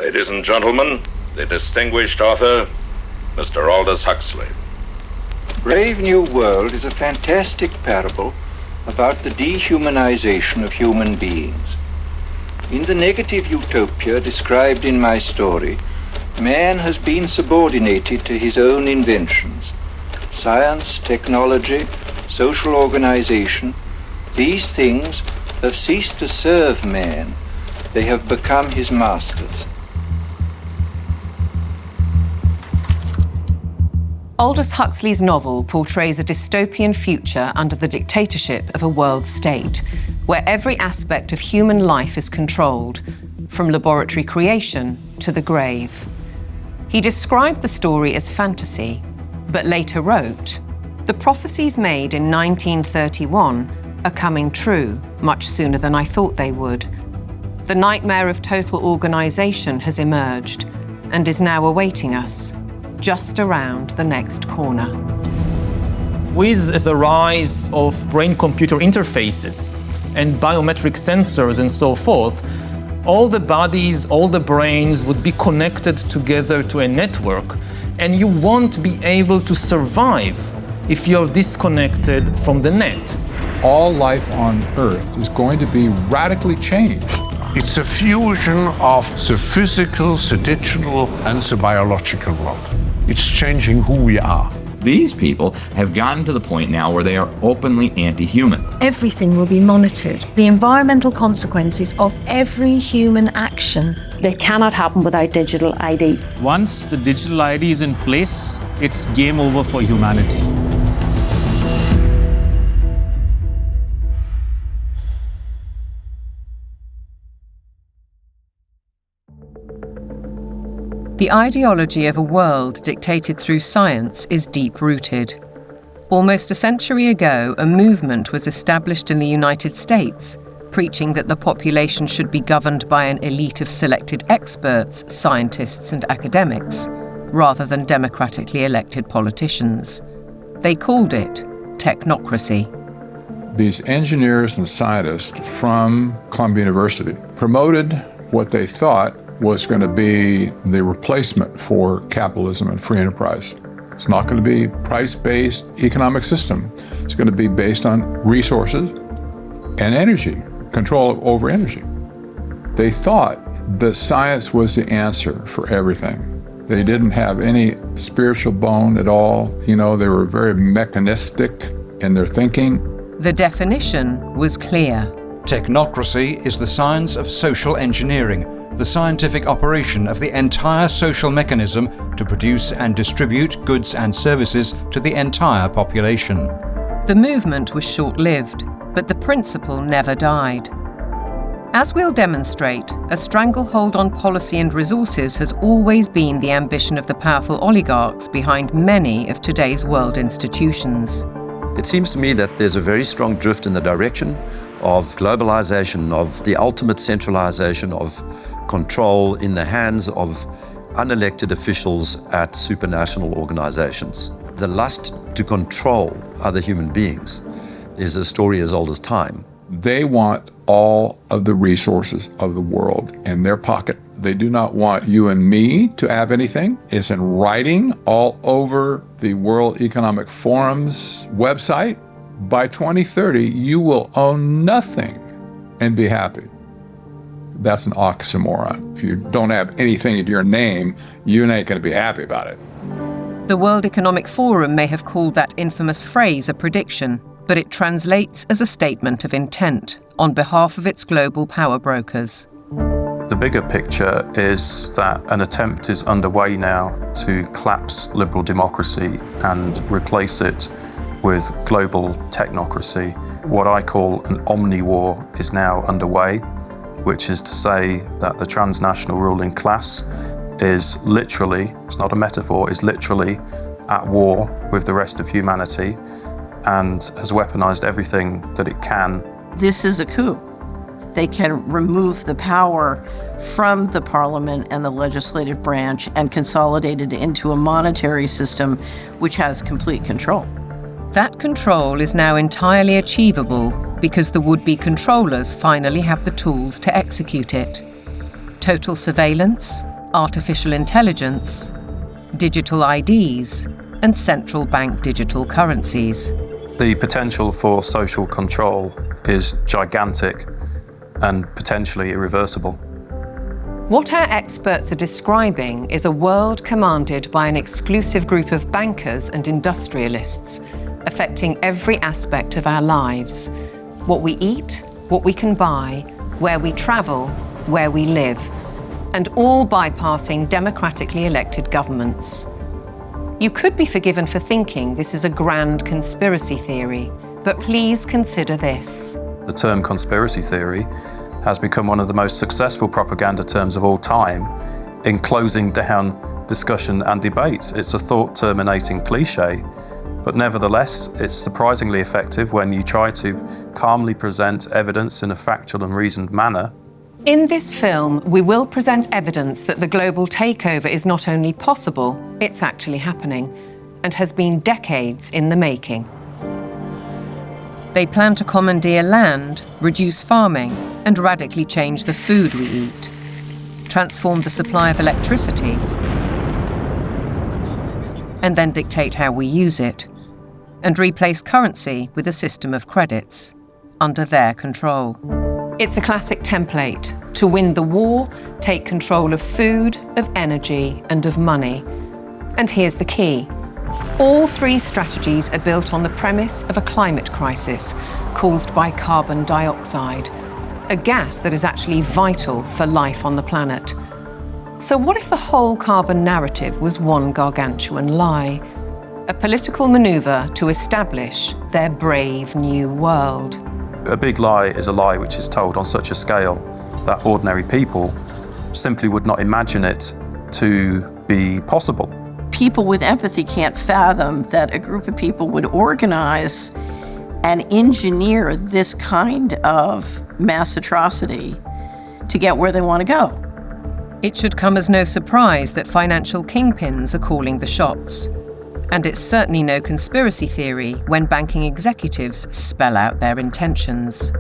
Ladies and gentlemen, the distinguished author, Mr. Aldous Huxley. Brave New World is a fantastic parable about the dehumanization of human beings. In the negative utopia described in my story, man has been subordinated to his own inventions. Science, technology, social organization, these things have ceased to serve man. They have become his masters. Aldous Huxley's novel portrays a dystopian future under the dictatorship of a world state, where every aspect of human life is controlled, from laboratory creation to the grave. He described the story as fantasy, but later wrote, "The prophecies made in 1931 are coming true much sooner than I thought they would. The nightmare of total organisation has emerged and is now awaiting us, just around the next corner." With the rise of brain-computer interfaces and biometric sensors and so forth, all the bodies, all the brains would be connected together to a network, and you won't be able to survive if you're disconnected from the net. All life on Earth is going to be radically changed. It's a fusion of the physical, the digital, and the biological world. It's changing who we are. These people have gotten to the point now where they are openly anti-human. Everything will be monitored. The environmental consequences of every human action. They cannot happen without digital ID. Once the digital ID is in place, it's game over for humanity. The ideology of a world dictated through science is deep-rooted. Almost a century ago, a movement was established in the United States, preaching that the population should be governed by an elite of selected experts, scientists and academics, rather than democratically elected politicians. They called it technocracy. These engineers and scientists from Columbia University promoted what they thought was going to be the replacement for capitalism and free enterprise. It's not going to be price-based economic system. It's going to be based on resources and energy, control over energy. They thought that science was the answer for everything. They didn't have any spiritual bone at all. You know, they were very mechanistic in their thinking. The definition was clear. Technocracy is the science of social engineering, the scientific operation of the entire social mechanism to produce and distribute goods and services to the entire population. The movement was short-lived, but the principle never died. As we'll demonstrate, a stranglehold on policy and resources has always been the ambition of the powerful oligarchs behind many of today's world institutions. It seems to me that there's a very strong drift in the direction of globalization, of the ultimate centralization of control in the hands of unelected officials at supranational organizations. The lust to control other human beings is a story as old as time. They want all of the resources of the world in their pocket. They do not want you and me to have anything. It's in writing all over the World Economic Forum's website. By 2030, you will own nothing and be happy. That's an oxymoron. If you don't have anything in your name, you ain't going to be happy about it. The World Economic Forum may have called that infamous phrase a prediction, but it translates as a statement of intent on behalf of its global power brokers. The bigger picture is that an attempt is underway now to collapse liberal democracy and replace it with global technocracy. What I call an omni-war is now underway, which is to say that the transnational ruling class is literally, it's not a metaphor, is literally at war with the rest of humanity and has weaponized everything that it can. This is a coup. They can remove the power from the parliament and the legislative branch and consolidate it into a monetary system which has complete control. That control is now entirely achievable because the would-be controllers finally have the tools to execute it. Total surveillance, artificial intelligence, digital IDs, and central bank digital currencies. The potential for social control is gigantic and potentially irreversible. What our experts are describing is a world commanded by an exclusive group of bankers and industrialists, affecting every aspect of our lives. What we eat, what we can buy, where we travel, where we live, and all bypassing democratically elected governments. You could be forgiven for thinking this is a grand conspiracy theory, but please consider this. The term conspiracy theory has become one of the most successful propaganda terms of all time in closing down discussion and debate. It's a thought-terminating cliche, but nevertheless, it's surprisingly effective when you try to calmly present evidence in a factual and reasoned manner. In this film, we will present evidence that the global takeover is not only possible, it's actually happening, and has been decades in the making. They plan to commandeer land, reduce farming, and radically change the food we eat, transform the supply of electricity, and then dictate how we use it, and replace currency with a system of credits under their control. It's a classic template to win the war, take control of food, of energy, and of money. And here's the key. All three strategies are built on the premise of a climate crisis caused by carbon dioxide, a gas that is actually vital for life on the planet. So what if the whole carbon narrative was one gargantuan lie? A political maneuver to establish their brave new world. A big lie is a lie which is told on such a scale that ordinary people simply would not imagine it to be possible. People with empathy can't fathom that a group of people would organize and engineer this kind of mass atrocity to get where they want to go. It should come as no surprise that financial kingpins are calling the shots. And it's certainly no conspiracy theory when banking executives spell out their intentions.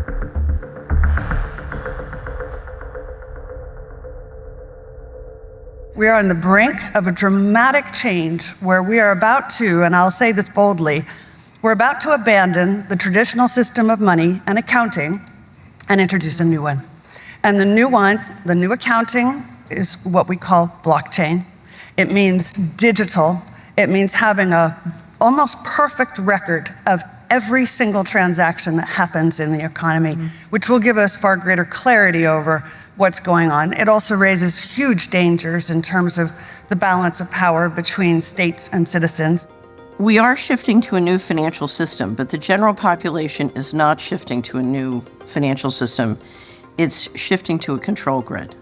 We are on the brink of a dramatic change where we are about to, and I'll say this boldly, we're about to abandon the traditional system of money and accounting and introduce a new one. And the new accounting is what we call blockchain. It means digital. It means having an almost perfect record of every single transaction that happens in the economy, which will give us far greater clarity over what's going on. It also raises huge dangers in terms of the balance of power between states and citizens. We are shifting to a new financial system, but the general population is not shifting to a new financial system. It's shifting to a control grid.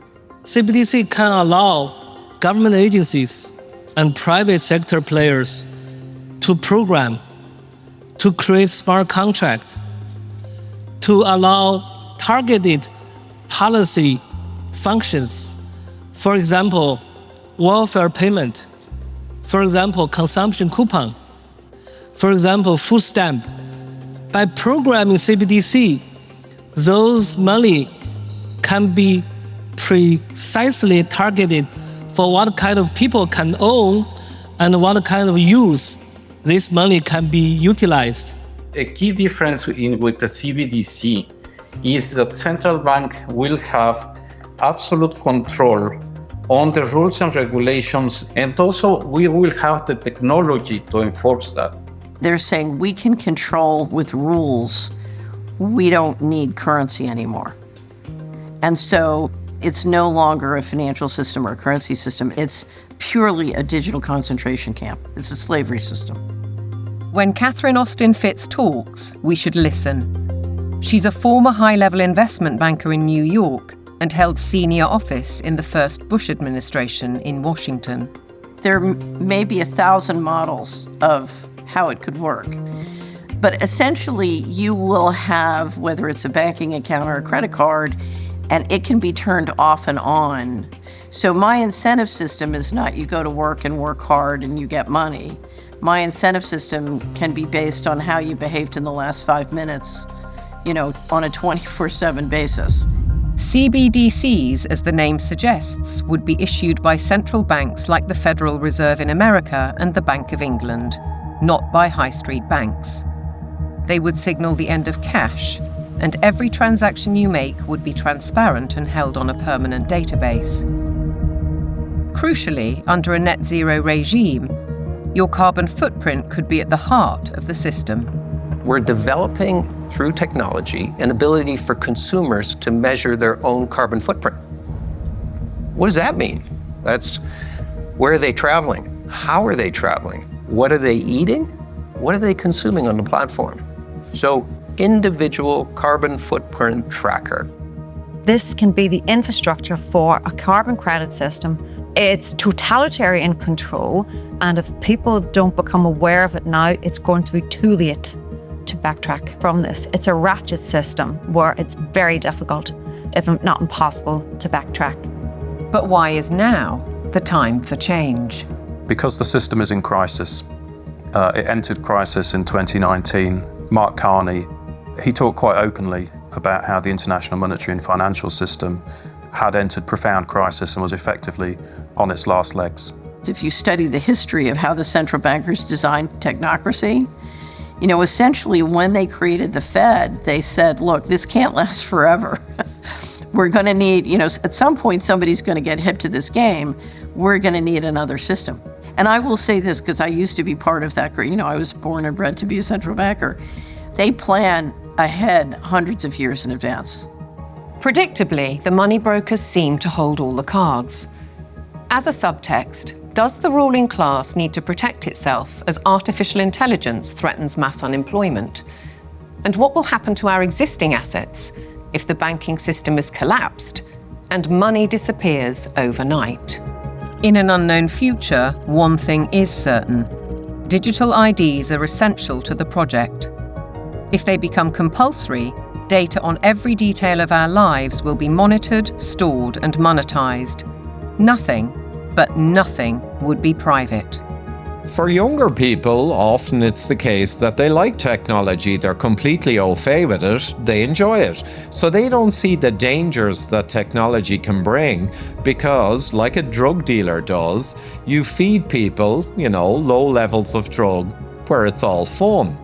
CBDC can allow government agencies and private sector players to program, to create smart contracts, to allow targeted policy functions. For example, welfare payment. For example, consumption coupon. For example, food stamp. By programming CBDC, those money can be precisely targeted for what kind of people can own and what kind of use this money can be utilized. A key difference with the CBDC is that central bank will have absolute control on the rules and regulations, and also we will have the technology to enforce that. They're saying we can control with rules. We don't need currency anymore. And so it's no longer a financial system or a currency system. It's purely a digital concentration camp. It's a slavery system. When Catherine Austin Fitts talks, we should listen. She's a former high-level investment banker in New York and held senior office in the first Bush administration in Washington. There may be 1,000 models of how it could work. But essentially, you will have, whether it's a banking account or a credit card, and it can be turned off and on. So my incentive system is not you go to work and work hard and you get money. My incentive system can be based on how you behaved in the last 5 minutes, on a 24/7 basis. CBDCs, as the name suggests, would be issued by central banks like the Federal Reserve in America and the Bank of England, not by high street banks. They would signal the end of cash, and every transaction you make would be transparent and held on a permanent database. Crucially, under a net zero regime, your carbon footprint could be at the heart of the system. We're developing, through technology, an ability for consumers to measure their own carbon footprint. What does that mean? That's where are they traveling? How are they traveling? What are they eating? What are they consuming on the platform? So, individual carbon footprint tracker. This can be the infrastructure for a carbon credit system. It's totalitarian control, and if people don't become aware of it now, it's going to be too late to backtrack from this. It's a ratchet system where it's very difficult, if not impossible, to backtrack. But why is now the time for change? Because the system is in crisis. It entered crisis in 2019. Mark Carney, he talked quite openly about how the international monetary and financial system had entered profound crisis and was effectively on its last legs. If you study the history of how the central bankers designed technocracy, essentially when they created the Fed, they said, look, this can't last forever. We're going to need, at some point somebody's going to get hip to this game. We're going to need another system. And I will say this because I used to be part of that group. I was born and bred to be a central banker. They plan ahead hundreds of years in advance. Predictably, the money brokers seem to hold all the cards. As a subtext, does the ruling class need to protect itself as artificial intelligence threatens mass unemployment? And what will happen to our existing assets if the banking system is collapsed and money disappears overnight? In an unknown future, one thing is certain. Digital IDs are essential to the project. If they become compulsory, data on every detail of our lives will be monitored, stored, and monetized. Nothing, but nothing, would be private. For younger people, often it's the case that they like technology, they're completely au fait with it, they enjoy it. So they don't see the dangers that technology can bring because, like a drug dealer does, you feed people, low levels of drug where it's all fun.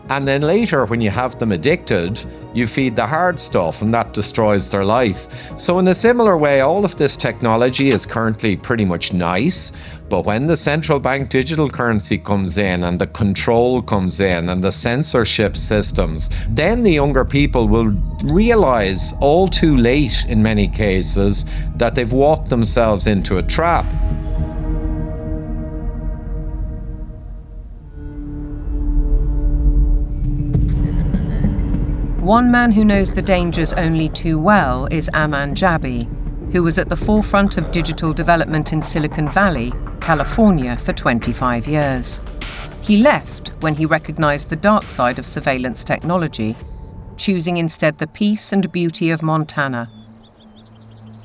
And then later, when you have them addicted, you feed the hard stuff and that destroys their life. So in a similar way, all of this technology is currently pretty much nice, but when the central bank digital currency comes in and the control comes in and the censorship systems, then the younger people will realize all too late in many cases that they've walked themselves into a trap. One man who knows the dangers only too well is Aman Jabi, who was at the forefront of digital development in Silicon Valley, California, for 25 years. He left when he recognized the dark side of surveillance technology, choosing instead the peace and beauty of Montana.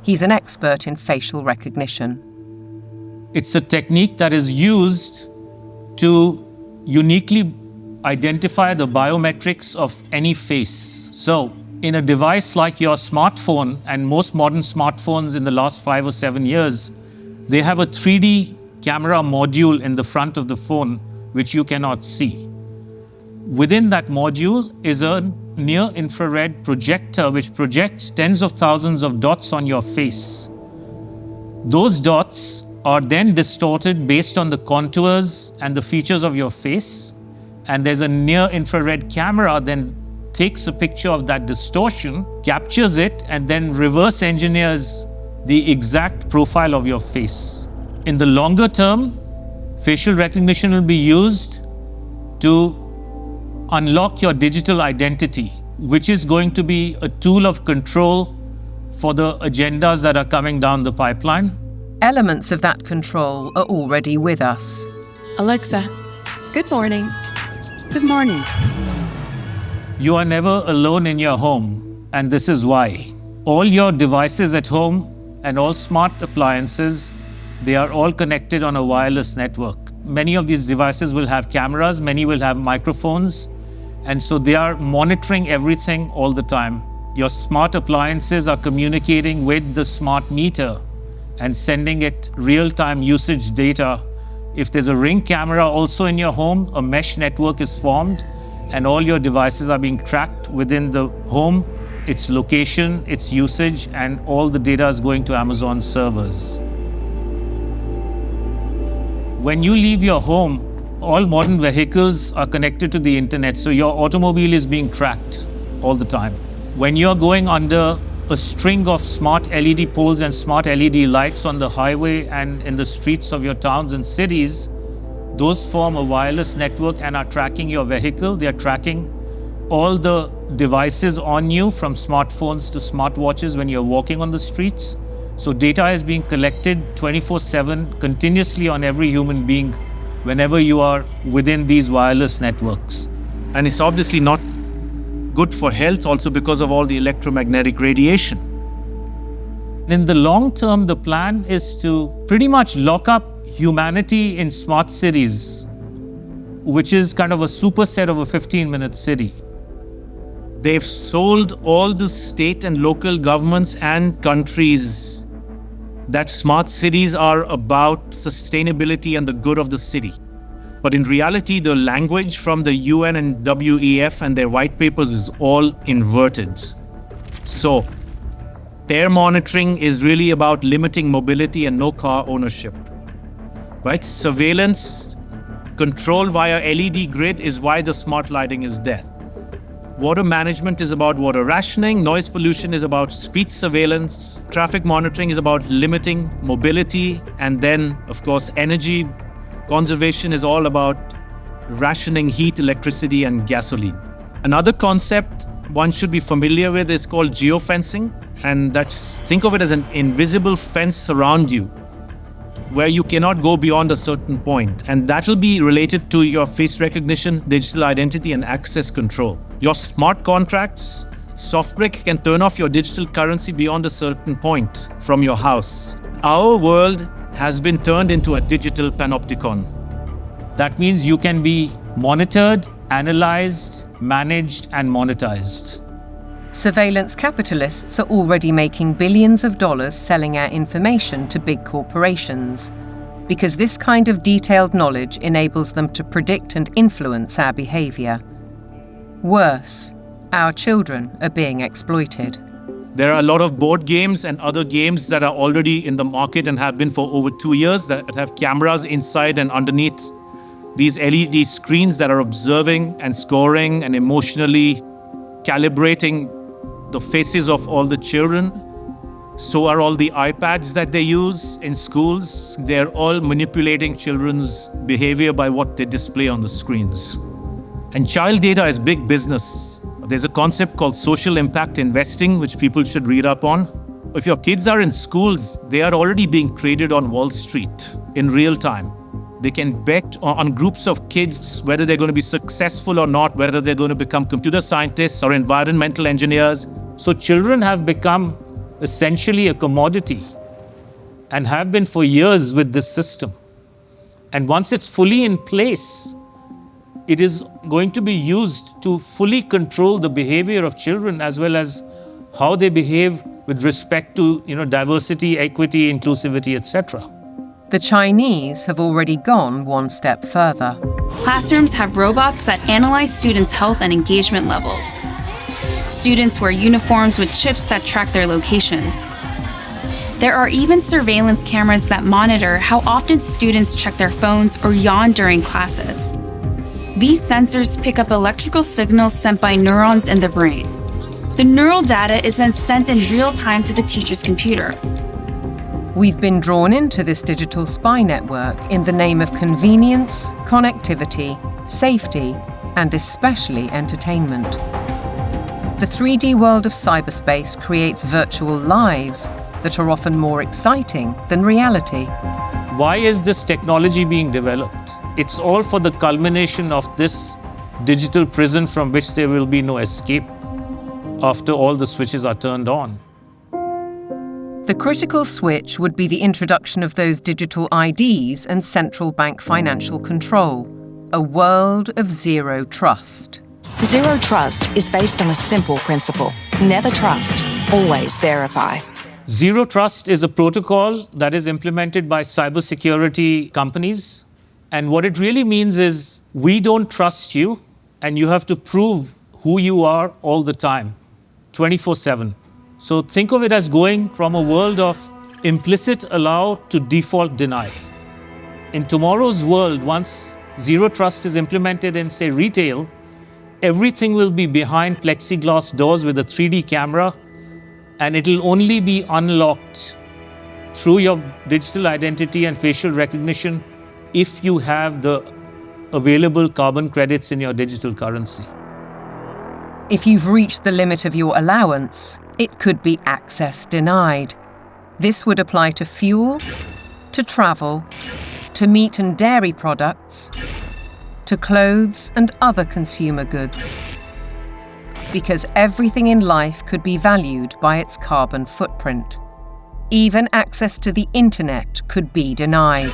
He's an expert in facial recognition. It's a technique that is used to uniquely identify the biometrics of any face. So, in a device like your smartphone, and most modern smartphones in the last 5 or 7 years, they have a 3D camera module in the front of the phone, which you cannot see. Within that module is a near-infrared projector, which projects tens of thousands of dots on your face. Those dots are then distorted based on the contours and the features of your face. And there's a near-infrared camera then takes a picture of that distortion, captures it, and then reverse engineers the exact profile of your face. In the longer term, facial recognition will be used to unlock your digital identity, which is going to be a tool of control for the agendas that are coming down the pipeline. Elements of that control are already with us. Alexa, good morning. Good morning. You are never alone in your home, and this is why. All your devices at home and all smart appliances, they are all connected on a wireless network. Many of these devices will have cameras, many will have microphones, and so they are monitoring everything all the time. Your smart appliances are communicating with the smart meter and sending it real-time usage data. If there's a Ring camera also in your home, a mesh network is formed and all your devices are being tracked within the home, its location, its usage, and all the data is going to Amazon servers. When you leave your home, all modern vehicles are connected to the internet, so your automobile is being tracked all the time. When you're going under a string of smart LED poles and smart LED lights on the highway and in the streets of your towns and cities, those form a wireless network and are tracking your vehicle. They are tracking all the devices on you, from smartphones to smartwatches when you're walking on the streets. So data is being collected 24/7 continuously on every human being whenever you are within these wireless networks. And it's obviously not good for health also because of all the electromagnetic radiation. In the long term, the plan is to pretty much lock up humanity in smart cities, which is kind of a superset of a 15-minute city. They've sold all the state and local governments and countries that smart cities are about sustainability and the good of the city. But in reality, the language from the UN and WEF and their white papers is all inverted. So, air monitoring is really about limiting mobility and no car ownership. Right? Surveillance, control via LED grid is why the smart lighting is there. Water management is about water rationing, noise pollution is about speed surveillance, traffic monitoring is about limiting mobility, and then, of course, energy conservation is all about rationing heat, electricity, and gasoline. Another concept one should be familiar with is called geofencing, and think of it as an invisible fence around you where you cannot go beyond a certain point, and that will be related to your face recognition, digital identity, and access control. Your smart contracts, SoftBrick can turn off your digital currency beyond a certain point from your house. Our world has been turned into a digital panopticon. That means you can be monitored, analyzed, managed, and monetized. Surveillance capitalists are already making billions of dollars selling our information to big corporations, because this kind of detailed knowledge enables them to predict and influence our behavior. Worse, our children are being exploited. There are a lot of board games and other games that are already in the market and have been for over 2 years that have cameras inside and underneath these LED screens that are observing and scoring and emotionally calibrating the faces of all the children. So are all the iPads that they use in schools. They're all manipulating children's behavior by what they display on the screens. And child data is big business. There's a concept called social impact investing, which people should read up on. If your kids are in schools, they are already being traded on Wall Street in real time. They can bet on groups of kids whether they're going to be successful or not, whether they're going to become computer scientists or environmental engineers. So children have become essentially a commodity and have been for years with this system. And once it's fully in place, it is going to be used to fully control the behavior of children as well as how they behave with respect to, diversity, equity, inclusivity, etc. The Chinese have already gone one step further. Classrooms have robots that analyze students' health and engagement levels. Students wear uniforms with chips that track their locations. There are even surveillance cameras that monitor how often students check their phones or yawn during classes. These sensors pick up electrical signals sent by neurons in the brain. The neural data is then sent in real time to the teacher's computer. We've been drawn into this digital spy network in the name of convenience, connectivity, safety, and especially entertainment. The 3D world of cyberspace creates virtual lives that are often more exciting than reality. Why is this technology being developed? It's all for the culmination of this digital prison from which there will be no escape after all the switches are turned on. The critical switch would be the introduction of those digital IDs and central bank financial control, a world of zero trust. Zero trust is based on a simple principle. Never trust, always verify. Zero trust is a protocol that is implemented by cybersecurity companies. And what it really means is we don't trust you, and you have to prove who you are all the time, 24/7. So think of it as going from a world of implicit allow to default deny. In tomorrow's world, once zero trust is implemented in, say, retail, everything will be behind plexiglass doors with a 3D camera, and it'll only be unlocked through your digital identity and facial recognition if you have the available carbon credits in your digital currency. If you've reached the limit of your allowance, it could be access denied. This would apply to fuel, to travel, to meat and dairy products, to clothes and other consumer goods. Because everything in life could be valued by its carbon footprint. Even access to the internet could be denied.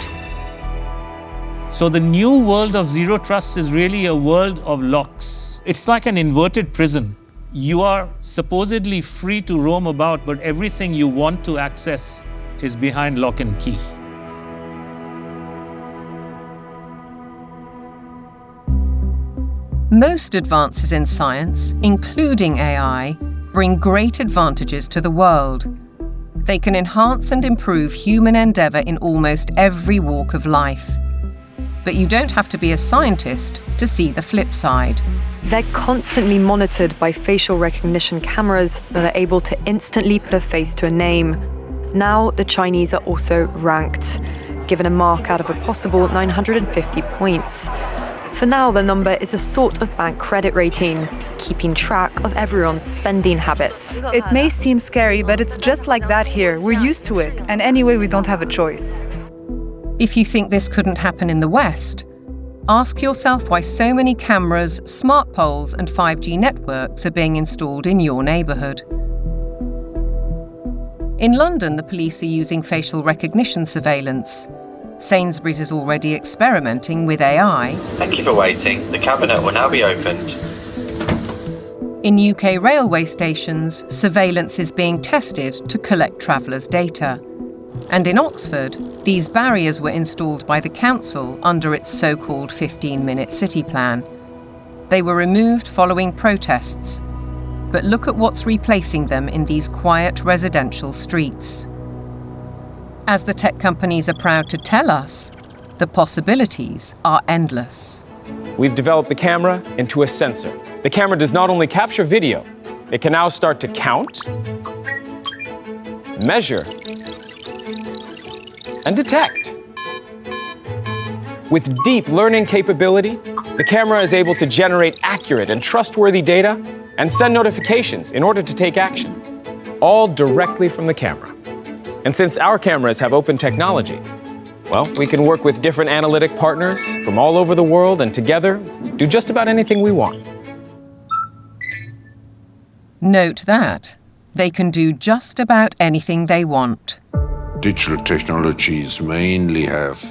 So the new world of zero trust is really a world of locks. It's like an inverted prison. You are supposedly free to roam about, but everything you want to access is behind lock and key. Most advances in science, including AI, bring great advantages to the world. They can enhance and improve human endeavour in almost every walk of life. But you don't have to be a scientist to see the flip side. They're constantly monitored by facial recognition cameras that are able to instantly put a face to a name. Now, the Chinese are also ranked, given a mark out of a possible 950 points. For now, the number is a sort of bank credit rating, keeping track of everyone's spending habits. It may seem scary, but it's just like that here. We're used to it, and anyway, we don't have a choice. If you think this couldn't happen in the West, ask yourself why so many cameras, smart poles, and 5G networks are being installed in your neighbourhood. In London, the police are using facial recognition surveillance. Sainsbury's is already experimenting with AI. Thank you for waiting. The cabinet will now be opened. In UK railway stations, surveillance is being tested to collect travellers' data. And in Oxford, these barriers were installed by the council under its so-called 15-minute city plan. They were removed following protests. But look at what's replacing them in these quiet residential streets. As the tech companies are proud to tell us, the possibilities are endless. We've developed the camera into a sensor. The camera does not only capture video, it can now start to count, measure, and detect. With deep learning capability, the camera is able to generate accurate and trustworthy data and send notifications in order to take action, all directly from the camera. And since our cameras have open technology, well, we can work with different analytic partners from all over the world and together do just about anything we want. Note that they can do just about anything they want. Digital technologies mainly have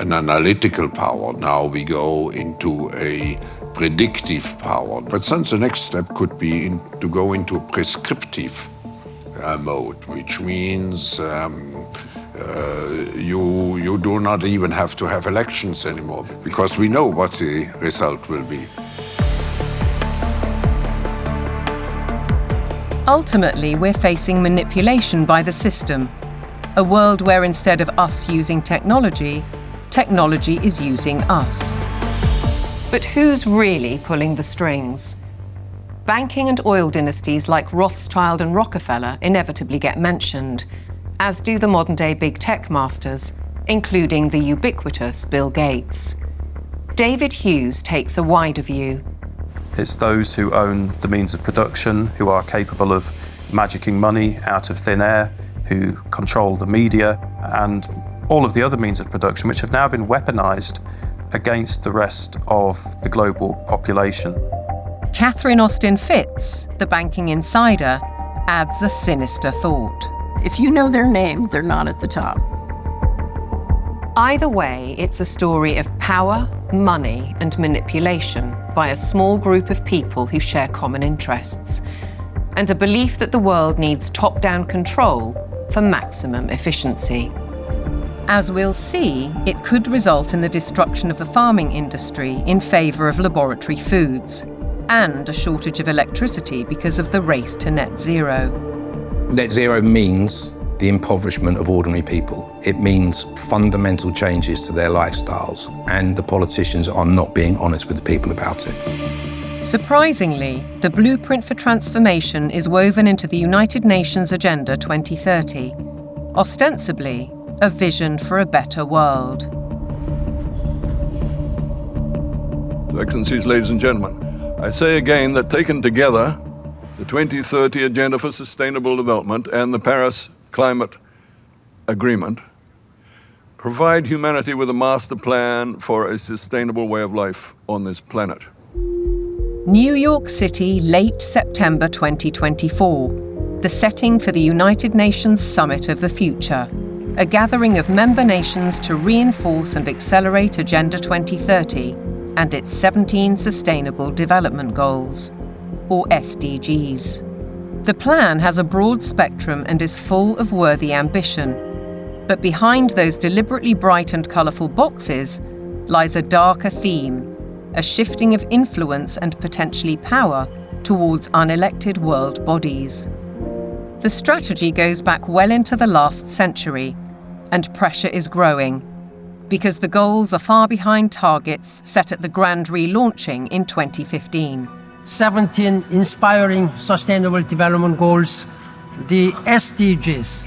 an analytical power. Now we go into a predictive power. But since the next step could be to go into a prescriptive mode, which means you do not even have to have elections anymore, because we know what the result will be. Ultimately, we're facing manipulation by the system, a world where instead of us using technology, technology is using us. But who's really pulling the strings? Banking and oil dynasties like Rothschild and Rockefeller inevitably get mentioned, as do the modern-day big tech masters, including the ubiquitous Bill Gates. David Hughes takes a wider view. It's those who own the means of production, who are capable of magicking money out of thin air, who control the media, and all of the other means of production, which have now been weaponized against the rest of the global population. Catherine Austin Fitz, the banking insider, adds a sinister thought. If you know their name, they're not at the top. Either way, it's a story of power, money, and manipulation by a small group of people who share common interests, and a belief that the world needs top-down control for maximum efficiency. As we'll see, it could result in the destruction of the farming industry in favour of laboratory foods, and a shortage of electricity because of the race to net zero. Net zero means the impoverishment of ordinary people. It means fundamental changes to their lifestyles, and the politicians are not being honest with the people about it. Surprisingly, the blueprint for transformation is woven into the United Nations Agenda 2030, ostensibly a vision for a better world. Excellencies, ladies and gentlemen, I say again that taken together, the 2030 Agenda for Sustainable Development and the Paris Climate Agreement provide humanity with a master plan for a sustainable way of life on this planet. New York City, late September 2024, the setting for the United Nations Summit of the Future, a gathering of member nations to reinforce and accelerate Agenda 2030 and its 17 Sustainable Development Goals, or SDGs. The plan has a broad spectrum and is full of worthy ambition. But behind those deliberately bright and colourful boxes lies a darker theme, a shifting of influence and potentially power towards unelected world bodies. The strategy goes back well into the last century, and pressure is growing, because the goals are far behind targets set at the grand relaunching in 2015. 17 inspiring Sustainable Development Goals, the SDGs.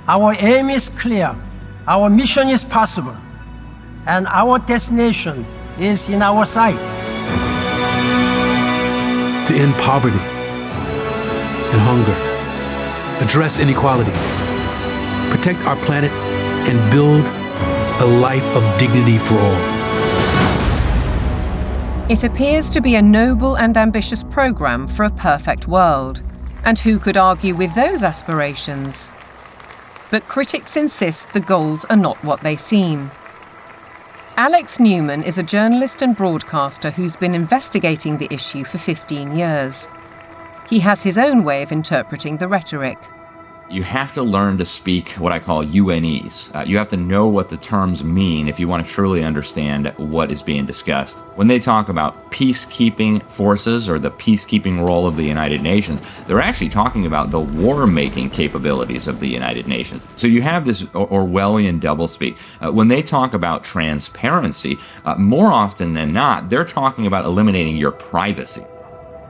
Our aim is clear, our mission is possible, and our destination is in our sights. To end poverty and hunger, address inequality, protect our planet, and build a life of dignity for all. It appears to be a noble and ambitious programme for a perfect world. And who could argue with those aspirations? But critics insist the goals are not what they seem. Alex Newman is a journalist and broadcaster who's been investigating the issue for 15 years. He has his own way of interpreting the rhetoric. You have to learn to speak what I call UNEs. You have to know what the terms mean if you want to truly understand what is being discussed. When they talk about peacekeeping forces or the peacekeeping role of the United Nations, they're actually talking about the war-making capabilities of the United Nations. So you have this Orwellian doublespeak. When they talk about transparency, more often than not, they're talking about eliminating your privacy.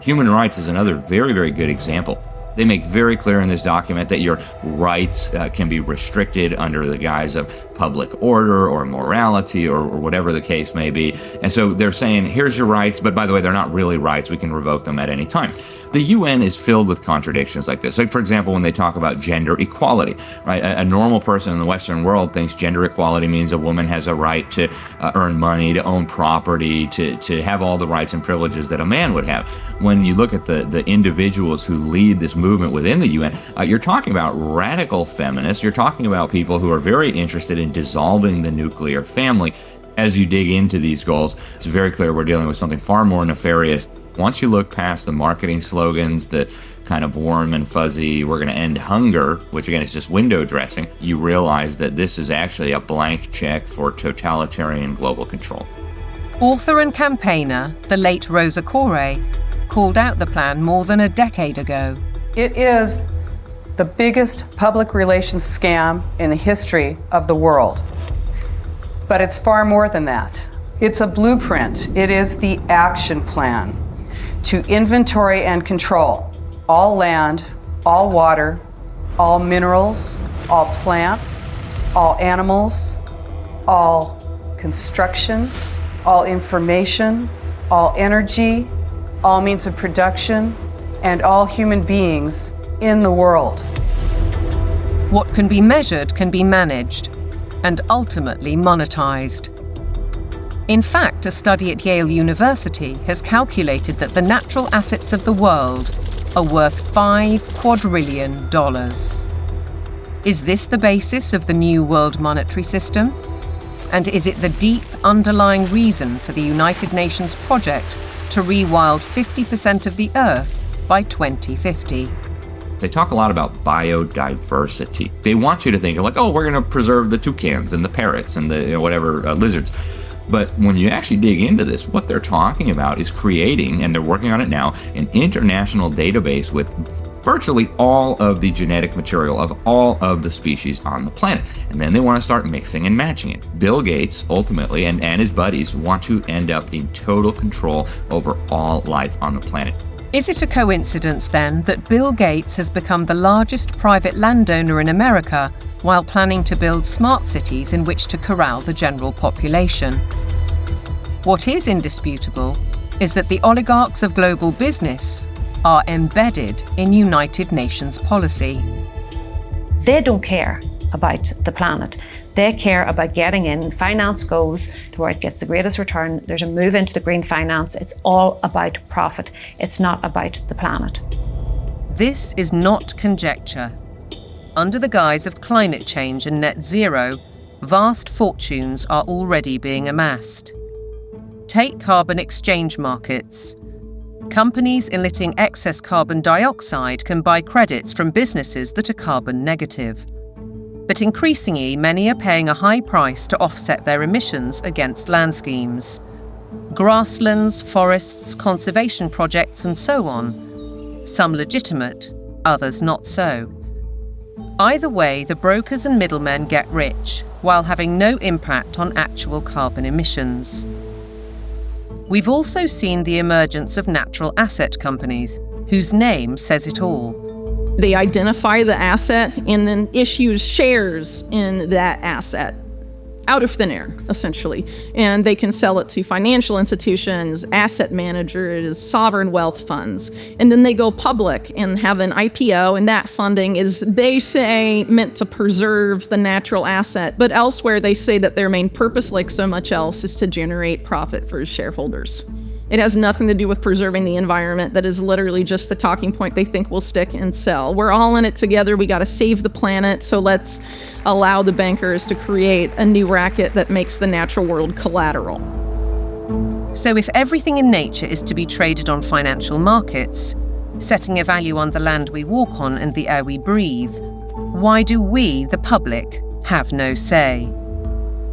Human rights is another very, very good example. They make very clear in this document that your rights can be restricted under the guise of public order or morality or whatever the case may be. And so they're saying, here's your rights, but by the way, they're not really rights. We can revoke them at any time. The UN is filled with contradictions like this. Like, for example, when they talk about gender equality, right? A normal person in the Western world thinks gender equality means a woman has a right to earn money, to own property, to have all the rights and privileges that a man would have. When you look at the individuals who lead this movement within the UN, you're talking about radical feminists. You're talking about people who are very interested in dissolving the nuclear family. As you dig into these goals, it's very clear we're dealing with something far more nefarious. Once you look past the marketing slogans, the kind of warm and fuzzy, we're going to end hunger, which again is just window dressing, you realize that this is actually a blank check for totalitarian global control. Author and campaigner, the late Rosa Koire, called out the plan more than a decade ago. It is the biggest public relations scam in the history of the world. But it's far more than that. It's a blueprint. It is the action plan to inventory and control all land, all water, all minerals, all plants, all animals, all construction, all information, all energy, all means of production, and all human beings in the world. What can be measured can be managed and ultimately monetized. In fact, a study at Yale University has calculated that the natural assets of the world are worth $5 quadrillion. Is this the basis of the new world monetary system? And is it the deep underlying reason for the United Nations project to rewild 50% of the Earth by 2050? They talk a lot about biodiversity. They want you to think of like, oh, we're going to preserve the toucans and the parrots and the lizards. But when you actually dig into this, what they're talking about is creating, and they're working on it now, an international database with virtually all of the genetic material of all of the species on the planet. And then they want to start mixing and matching it. Bill Gates, ultimately, and his buddies want to end up in total control over all life on the planet. Is it a coincidence, then, that Bill Gates has become the largest private landowner in America while planning to build smart cities in which to corral the general population? What is indisputable is that the oligarchs of global business are embedded in United Nations policy. They don't care about the planet. They care about getting in. Finance goes to where it gets the greatest return. There's a move into the green finance. It's all about profit. It's not about the planet. This is not conjecture. Under the guise of climate change and net zero, vast fortunes are already being amassed. Take carbon exchange markets. Companies emitting excess carbon dioxide can buy credits from businesses that are carbon negative. But increasingly, many are paying a high price to offset their emissions against land schemes. Grasslands, forests, conservation projects, and so on. Some legitimate, others not so. Either way, the brokers and middlemen get rich, while having no impact on actual carbon emissions. We've also seen the emergence of natural asset companies, whose name says it all. They identify the asset and then issue shares in that asset out of thin air, essentially. And they can sell it to financial institutions, asset managers, sovereign wealth funds. And then they go public and have an IPO, and that funding is, they say, meant to preserve the natural asset. But elsewhere, they say that their main purpose, like so much else, is to generate profit for shareholders. It has nothing to do with preserving the environment. That is literally just the talking point they think will stick and sell. We're all in it together. We got to save the planet. So let's allow the bankers to create a new racket that makes the natural world collateral. So if everything in nature is to be traded on financial markets, setting a value on the land we walk on and the air we breathe, why do we, the public, have no say?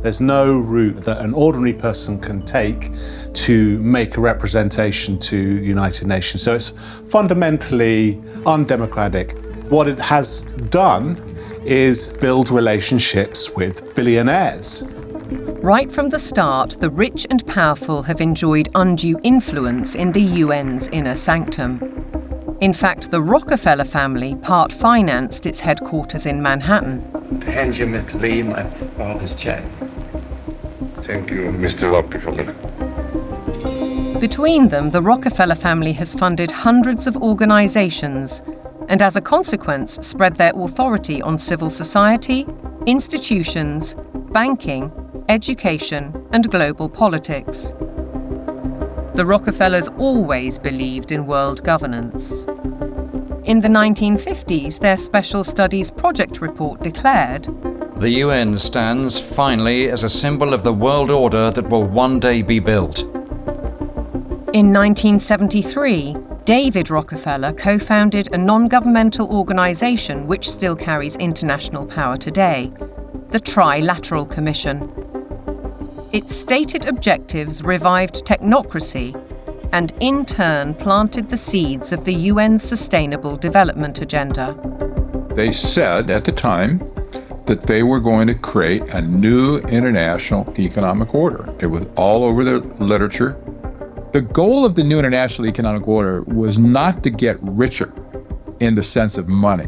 There's no route that an ordinary person can take to make a representation to United Nations. So it's fundamentally undemocratic. What it has done is build relationships with billionaires. Right from the start, the rich and powerful have enjoyed undue influence in the UN's inner sanctum. In fact, the Rockefeller family part-financed its headquarters in Manhattan. To hand you, Mr. Lee, my father's check. Thank you, Mr. Rockefeller. Between them, the Rockefeller family has funded hundreds of organizations and, as a consequence, spread their authority on civil society, institutions, banking, education, and global politics. The Rockefellers always believed in world governance. In the 1950s, their Special Studies Project report declared, "The UN stands, finally, as a symbol of the world order that will one day be built." In 1973, David Rockefeller co-founded a non-governmental organization which still carries international power today, the Trilateral Commission. Its stated objectives revived technocracy and in turn planted the seeds of the UN's Sustainable Development Agenda. They said at the time that they were going to create a new international economic order. It was all over the literature. The goal of the new international economic order was not to get richer in the sense of money.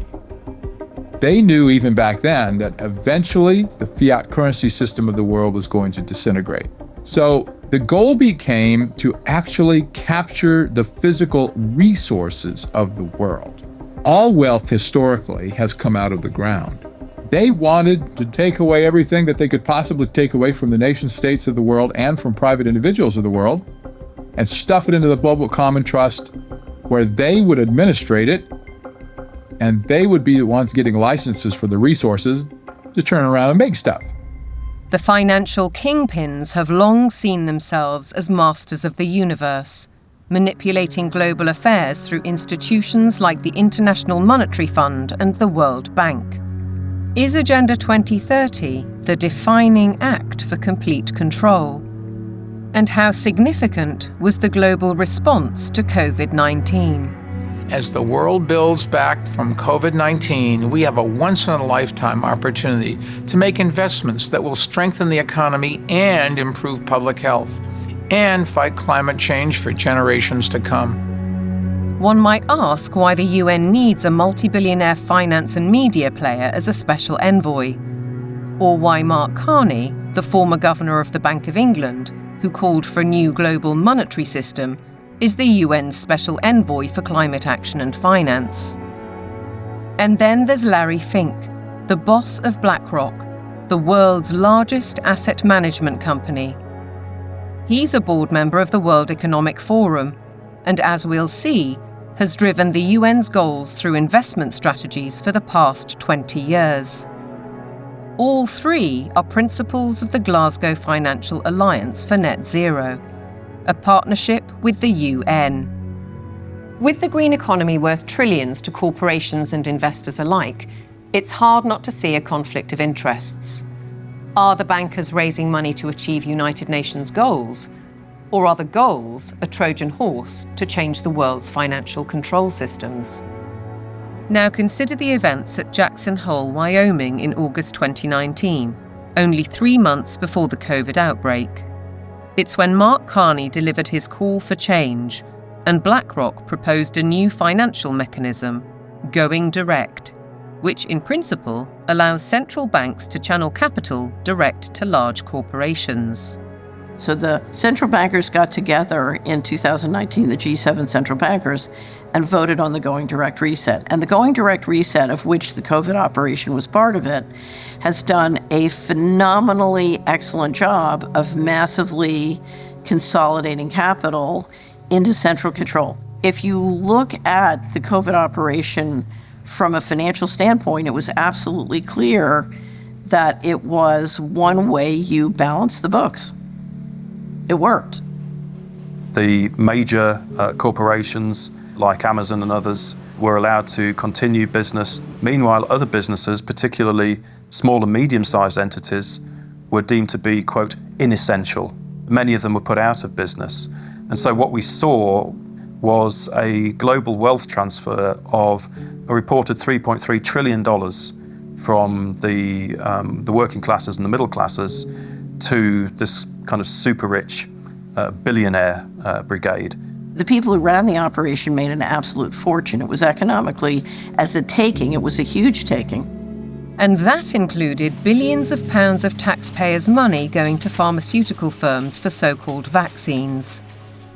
They knew even back then that eventually the fiat currency system of the world was going to disintegrate. So the goal became to actually capture the physical resources of the world. All wealth historically has come out of the ground. They wanted to take away everything that they could possibly take away from the nation states of the world and from private individuals of the world and stuff it into the global common trust where they would administrate it and they would be the ones getting licenses for the resources to turn around and make stuff. The financial kingpins have long seen themselves as masters of the universe, manipulating global affairs through institutions like the International Monetary Fund and the World Bank. Is Agenda 2030 the defining act for complete control? And how significant was the global response to COVID-19? As the world builds back from COVID-19, we have a once-in-a-lifetime opportunity to make investments that will strengthen the economy and improve public health, and fight climate change for generations to come. One might ask why the UN needs a multi-billionaire finance and media player as a special envoy, or why Mark Carney, the former governor of the Bank of England, who called for a new global monetary system, is the UN's special envoy for climate action and finance. And then there's Larry Fink, the boss of BlackRock, the world's largest asset management company. He's a board member of the World Economic Forum, and as we'll see, has driven the UN's goals through investment strategies for the past 20 years. All three are principles of the Glasgow Financial Alliance for Net Zero, a partnership with the UN. With the green economy worth trillions to corporations and investors alike, it's hard not to see a conflict of interests. Are the bankers raising money to achieve United Nations goals? Or are the goals a Trojan horse to change the world's financial control systems? Now consider the events at Jackson Hole, Wyoming in August 2019, only 3 months before the COVID outbreak. It's when Mark Carney delivered his call for change, and BlackRock proposed a new financial mechanism, Going Direct, which in principle allows central banks to channel capital direct to large corporations. So the central bankers got together in 2019, the G7 central bankers, and voted on the Going Direct Reset. And the Going Direct Reset, of which the COVID operation was part of it, has done a phenomenally excellent job of massively consolidating capital into central control. If you look at the COVID operation from a financial standpoint, it was absolutely clear that it was one way you balance the books. It worked. The major corporations like Amazon and others were allowed to continue business. Meanwhile, other businesses, particularly small and medium-sized entities, were deemed to be, quote, inessential. Many of them were put out of business. And so what we saw was a global wealth transfer of a reported $3.3 trillion from the working classes and the middle classes to this kind of super rich billionaire brigade. The people who ran the operation made an absolute fortune. It was economically, as a taking, it was a huge taking. And that included billions of pounds of taxpayers' money going to pharmaceutical firms for so-called vaccines.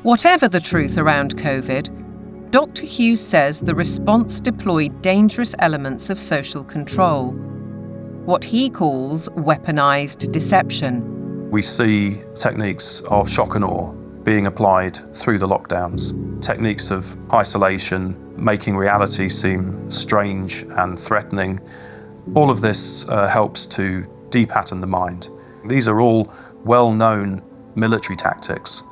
Whatever the truth around COVID, Dr. Hughes says the response deployed dangerous elements of social control, what he calls weaponized deception. We see techniques of shock and awe being applied through the lockdowns, techniques of isolation, making reality seem strange and threatening. All of this helps to depattern the mind. These are all well-known military tactics.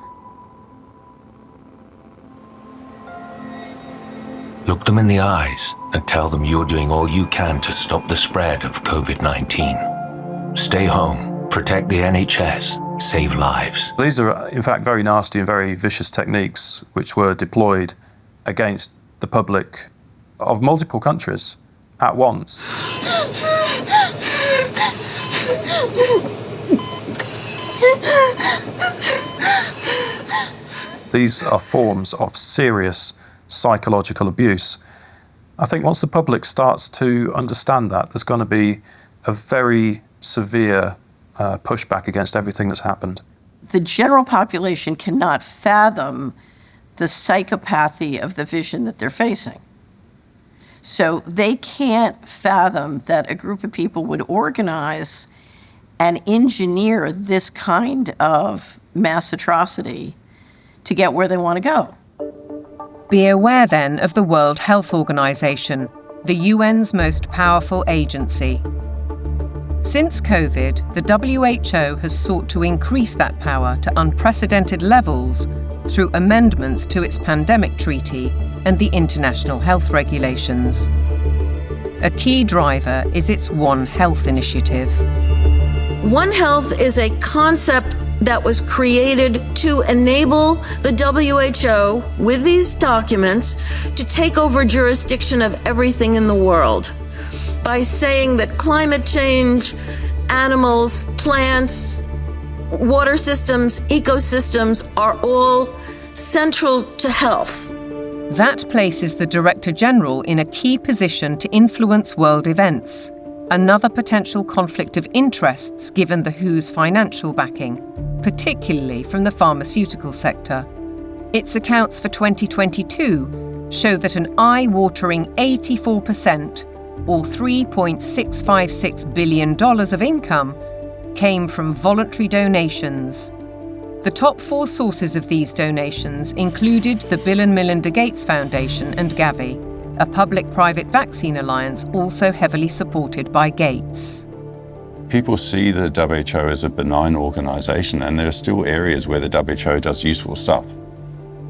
Look them in the eyes and tell them you're doing all you can to stop the spread of COVID-19. Stay home, protect the NHS, save lives. These are, in fact, very nasty and very vicious techniques which were deployed against the public of multiple countries at once. These are forms of serious psychological abuse. I think once the public starts to understand that, there's going to be a very severe pushback against everything that's happened. The general population cannot fathom the psychopathy of the vision that they're facing. So they can't fathom that a group of people would organize and engineer this kind of mass atrocity to get where they want to go. Be aware then of the World Health Organization, the UN's most powerful agency. Since COVID, the WHO has sought to increase that power to unprecedented levels through amendments to its pandemic treaty and the international health regulations. A key driver is its One Health initiative. One Health is a concept that was created to enable the WHO, with these documents, to take over jurisdiction of everything in the world by saying that climate change, animals, plants, water systems, ecosystems are all central to health. That places the Director General in a key position to influence world events, another potential conflict of interests given the WHO's financial backing, particularly from the pharmaceutical sector. Its accounts for 2022 show that an eye-watering 84%, or $3.656 billion of income, came from voluntary donations. The top 4 sources of these donations included the Bill and Melinda Gates Foundation and Gavi, a public-private vaccine alliance also heavily supported by Gates. People see the WHO as a benign organization, and there are still areas where the WHO does useful stuff.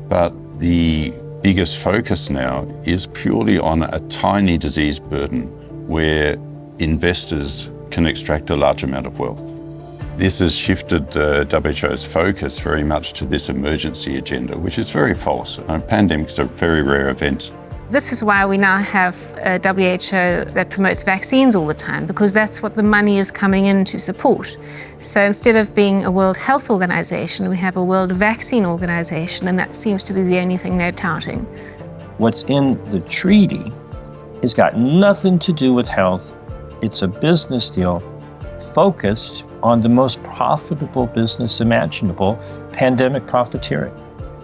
But the biggest focus now is purely on a tiny disease burden where investors can extract a large amount of wealth. This has shifted the WHO's focus very much to this emergency agenda, which is very false. Pandemics are very rare events. This is why we now have a WHO that promotes vaccines all the time, because that's what the money is coming in to support. So instead of being a World Health Organization, we have a World Vaccine Organization, and that seems to be the only thing they're touting. What's in the treaty has got nothing to do with health. It's a business deal focused on the most profitable business imaginable, pandemic profiteering.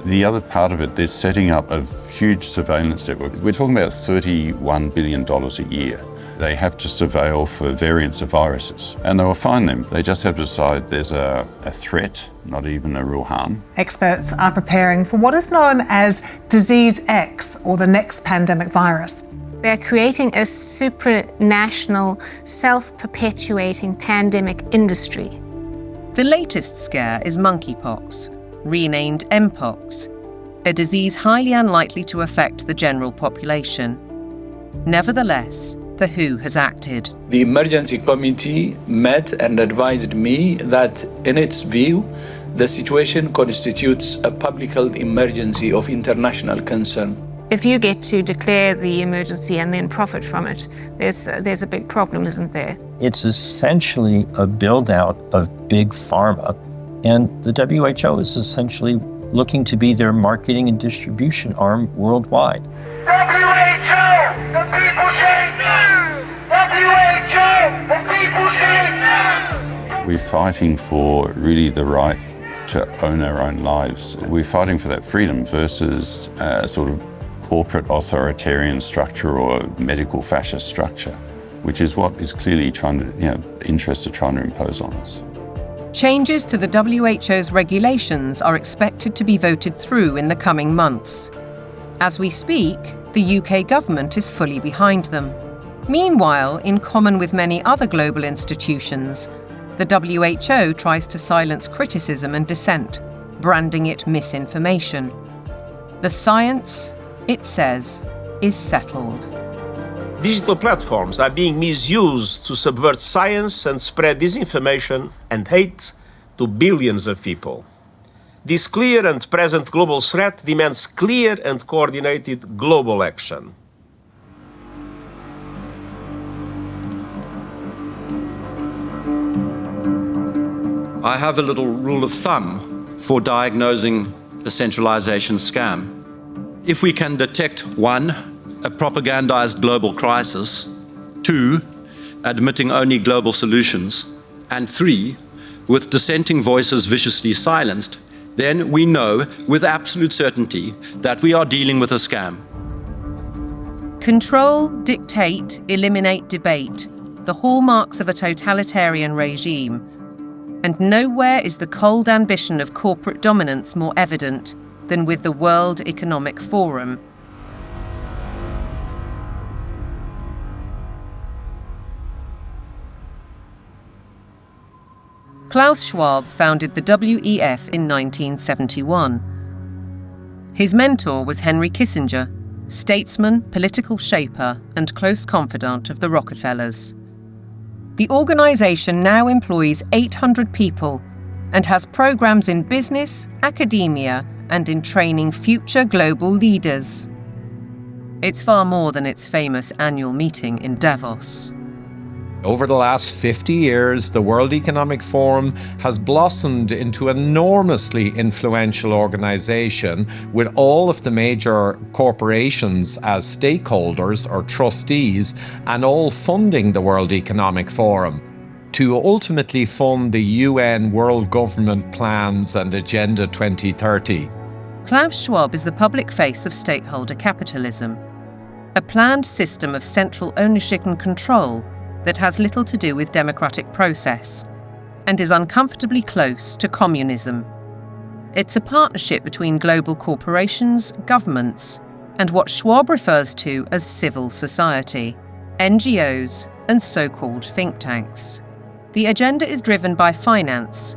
The other part of it, they're setting up a huge surveillance network. We're talking about $31 billion a year. They have to surveil for variants of viruses, and they will find them. They just have to decide there's a threat, not even a real harm. Experts are preparing for what is known as Disease X, or the next pandemic virus. They're creating a supranational, self-perpetuating pandemic industry. The latest scare is monkeypox, renamed Mpox, a disease highly unlikely to affect the general population. Nevertheless, the WHO has acted. The emergency committee met and advised me that, in its view, the situation constitutes a public health emergency of international concern. If you get to declare the emergency and then profit from it, there's a big problem, isn't there? It's essentially a build-out of big pharma, and the WHO is essentially looking to be their marketing and distribution arm worldwide. WHO! The people say no! WHO! The people say no! We're fighting for really the right to own our own lives. We're fighting for that freedom versus sort of corporate authoritarian structure or medical fascist structure, which is what is clearly trying to, interests are trying to impose on us. Changes to the WHO's regulations are expected to be voted through in the coming months. As we speak, the UK government is fully behind them. Meanwhile, in common with many other global institutions, the WHO tries to silence criticism and dissent, branding it misinformation. The science, it says, is settled. Digital platforms are being misused to subvert science and spread disinformation and hate to billions of people. This clear and present global threat demands clear and coordinated global action. I have a little rule of thumb for diagnosing a centralization scam. If we can detect 1, a propagandized global crisis, 2, admitting only global solutions, and 3, with dissenting voices viciously silenced, then we know with absolute certainty that we are dealing with a scam. Control, dictate, eliminate debate, the hallmarks of a totalitarian regime. And nowhere is the cold ambition of corporate dominance more evident than with the World Economic Forum. Klaus Schwab founded the WEF in 1971. His mentor was Henry Kissinger, statesman, political shaper, and close confidant of the Rockefellers. The organisation now employs 800 people and has programmes in business, academia, and in training future global leaders. It's far more than its famous annual meeting in Davos. Over the last 50 years, the World Economic Forum has blossomed into an enormously influential organization with all of the major corporations as stakeholders or trustees and all funding the World Economic Forum to ultimately fund the UN World Government Plans and Agenda 2030. Klaus Schwab is the public face of stakeholder capitalism, a planned system of central ownership and control that has little to do with democratic process and is uncomfortably close to communism. It's a partnership between global corporations, governments, and what Schwab refers to as civil society, NGOs, and so-called think tanks. The agenda is driven by finance,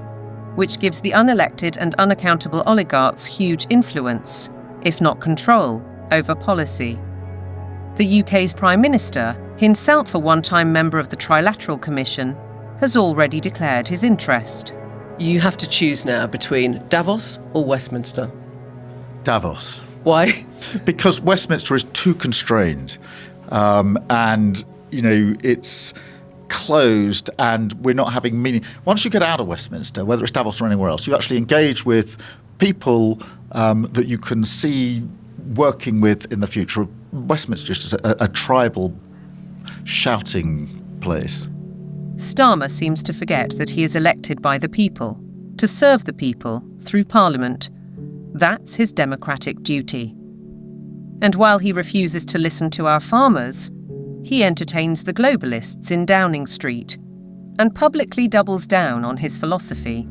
which gives the unelected and unaccountable oligarchs huge influence, if not control, over policy. The UK's Prime Minister, himself a one-time member of the Trilateral Commission, has already declared his interest. You have to choose now between Davos or Westminster. Davos. Why? Because Westminster is too constrained, and it's closed, and we're not having meaning. Once you get out of Westminster, whether it's Davos or anywhere else, you actually engage with people that you can see working with in the future. Westminster is just a tribal shouting place. Starmer seems to forget that he is elected by the people, to serve the people through Parliament. That's his democratic duty. And while he refuses to listen to our farmers, he entertains the globalists in Downing Street and publicly doubles down on his philosophy.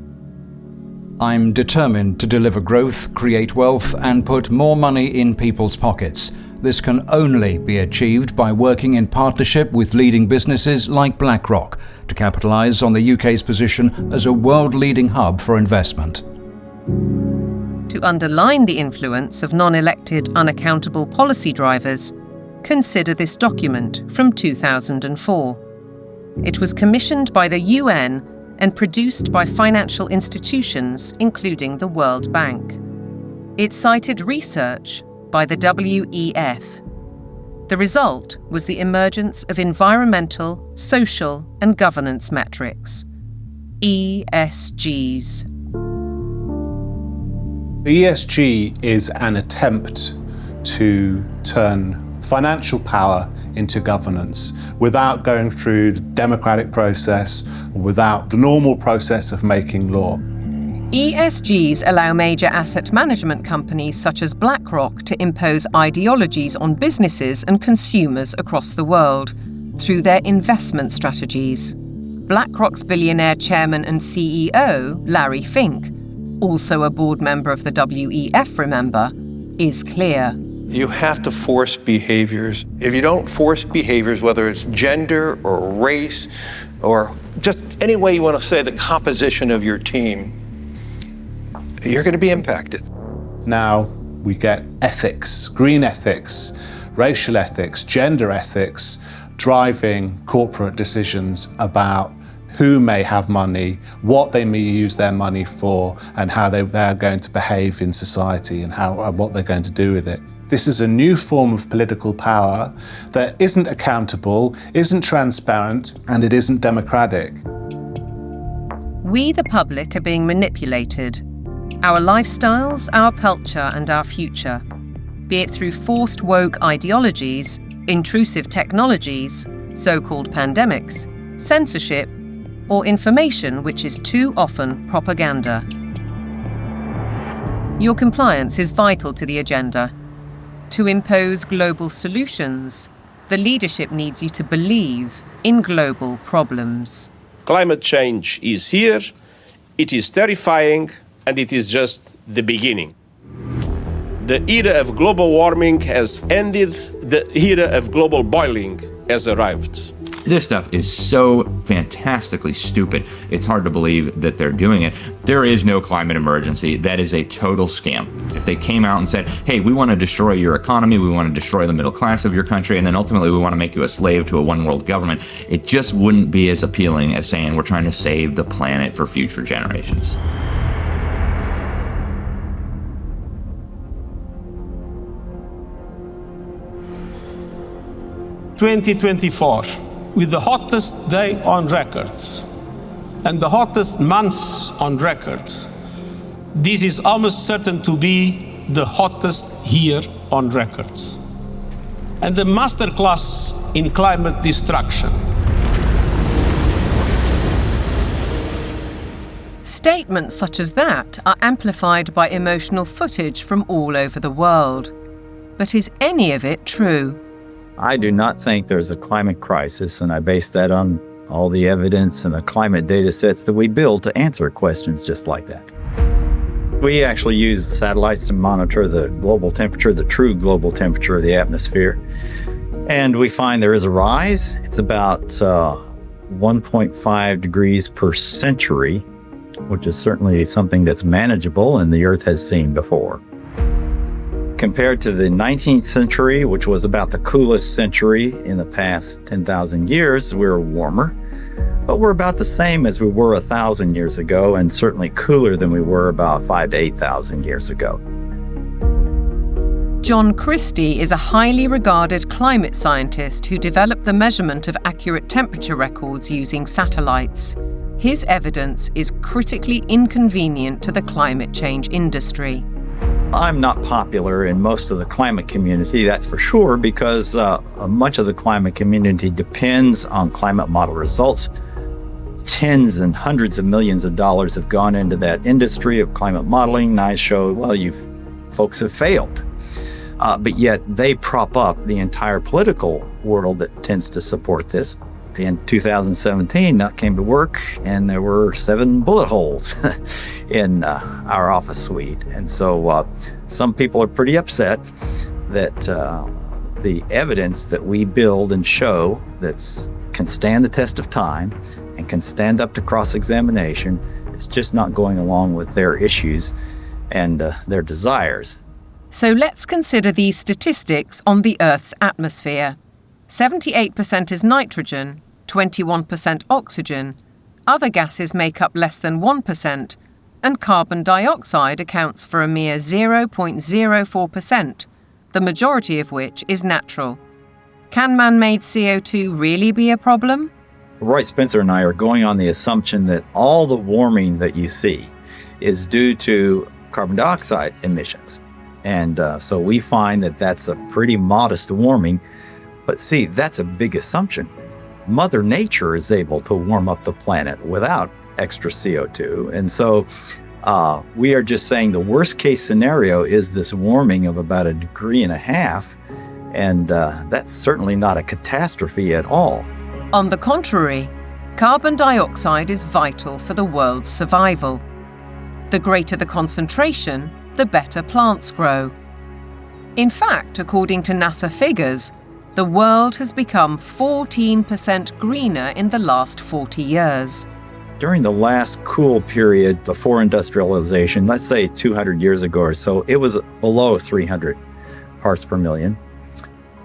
I'm determined to deliver growth, create wealth, and put more money in people's pockets. This can only be achieved by working in partnership with leading businesses like BlackRock to capitalise on the UK's position as a world-leading hub for investment. To underline the influence of non-elected, unaccountable policy drivers, consider this document from 2004. It was commissioned by the UN and produced by financial institutions, including the World Bank. It cited research by the WEF. The result was the emergence of environmental, social, and governance metrics, ESGs. The ESG is an attempt to turn financial power into governance without going through the democratic process, or without the normal process of making law. ESGs allow major asset management companies such as BlackRock to impose ideologies on businesses and consumers across the world through their investment strategies. BlackRock's billionaire chairman and CEO, Larry Fink, also a board member of the WEF, remember, is clear. You have to force behaviors. If you don't force behaviors, whether it's gender or race or just any way you want to say the composition of your team, you're going to be impacted. Now we get ethics, green ethics, racial ethics, gender ethics, driving corporate decisions about who may have money, what they may use their money for, and how they're going to behave in society and what they're going to do with it. This is a new form of political power that isn't accountable, isn't transparent, and it isn't democratic. We, the public, are being manipulated. Our lifestyles, our culture, and our future, be it through forced woke ideologies, intrusive technologies, so-called pandemics, censorship, or information which is too often propaganda. Your compliance is vital to the agenda. To impose global solutions, the leadership needs you to believe in global problems. Climate change is here, it is terrifying, and it is just the beginning. The era of global warming has ended, the era of global boiling has arrived. This stuff is so fantastically stupid. It's hard to believe that they're doing it. There is no climate emergency. That is a total scam. If they came out and said, hey, we want to destroy your economy, we want to destroy the middle class of your country, and then ultimately we want to make you a slave to a one world government, it just wouldn't be as appealing as saying we're trying to save the planet for future generations. "2024, with the hottest day on record and the hottest months on record, this is almost certain to be the hottest year on record. And the masterclass in climate destruction." Statements such as that are amplified by emotional footage from all over the world. But is any of it true? I do not think there's a climate crisis, and I base that on all the evidence and the climate data sets that we build to answer questions just like that. We actually use satellites to monitor the global temperature, the true global temperature of the atmosphere. And we find there is a rise. It's about 1.5 degrees per century, which is certainly something that's manageable and the Earth has seen before. Compared to the 19th century, which was about the coolest century in the past 10,000 years, we're warmer. But we're about the same as we were 1,000 years ago, and certainly cooler than we were about 5,000 to 8,000 years ago. John Christie is a highly regarded climate scientist who developed the measurement of accurate temperature records using satellites. His evidence is critically inconvenient to the climate change industry. I'm not popular in most of the climate community, that's for sure, because much of the climate community depends on climate model results. Tens and hundreds of millions of dollars have gone into that industry of climate modeling, and I show, well, you folks have failed. But yet they prop up the entire political world that tends to support this. In 2017, I came to work and there were 7 bullet holes in our office suite. And so some people are pretty upset that the evidence that we build and show that can stand the test of time and can stand up to cross-examination is just not going along with their issues and their desires. So let's consider these statistics on the Earth's atmosphere. 78% is nitrogen, 21% oxygen, other gases make up less than 1%, and carbon dioxide accounts for a mere 0.04%, the majority of which is natural. Can man-made CO2 really be a problem? Roy Spencer and I are going on the assumption that all the warming that you see is due to carbon dioxide emissions. And so we find that that's a pretty modest warming. But see, that's a big assumption. Mother Nature is able to warm up the planet without extra CO2. And so we are just saying the worst case scenario is this warming of about 1.5 degrees. And that's certainly not a catastrophe at all. On the contrary, carbon dioxide is vital for the world's survival. The greater the concentration, the better plants grow. In fact, according to NASA figures, the world has become 14% greener in the last 40 years. During the last cool period before industrialization, let's say 200 years ago or so, it was below 300 parts per million.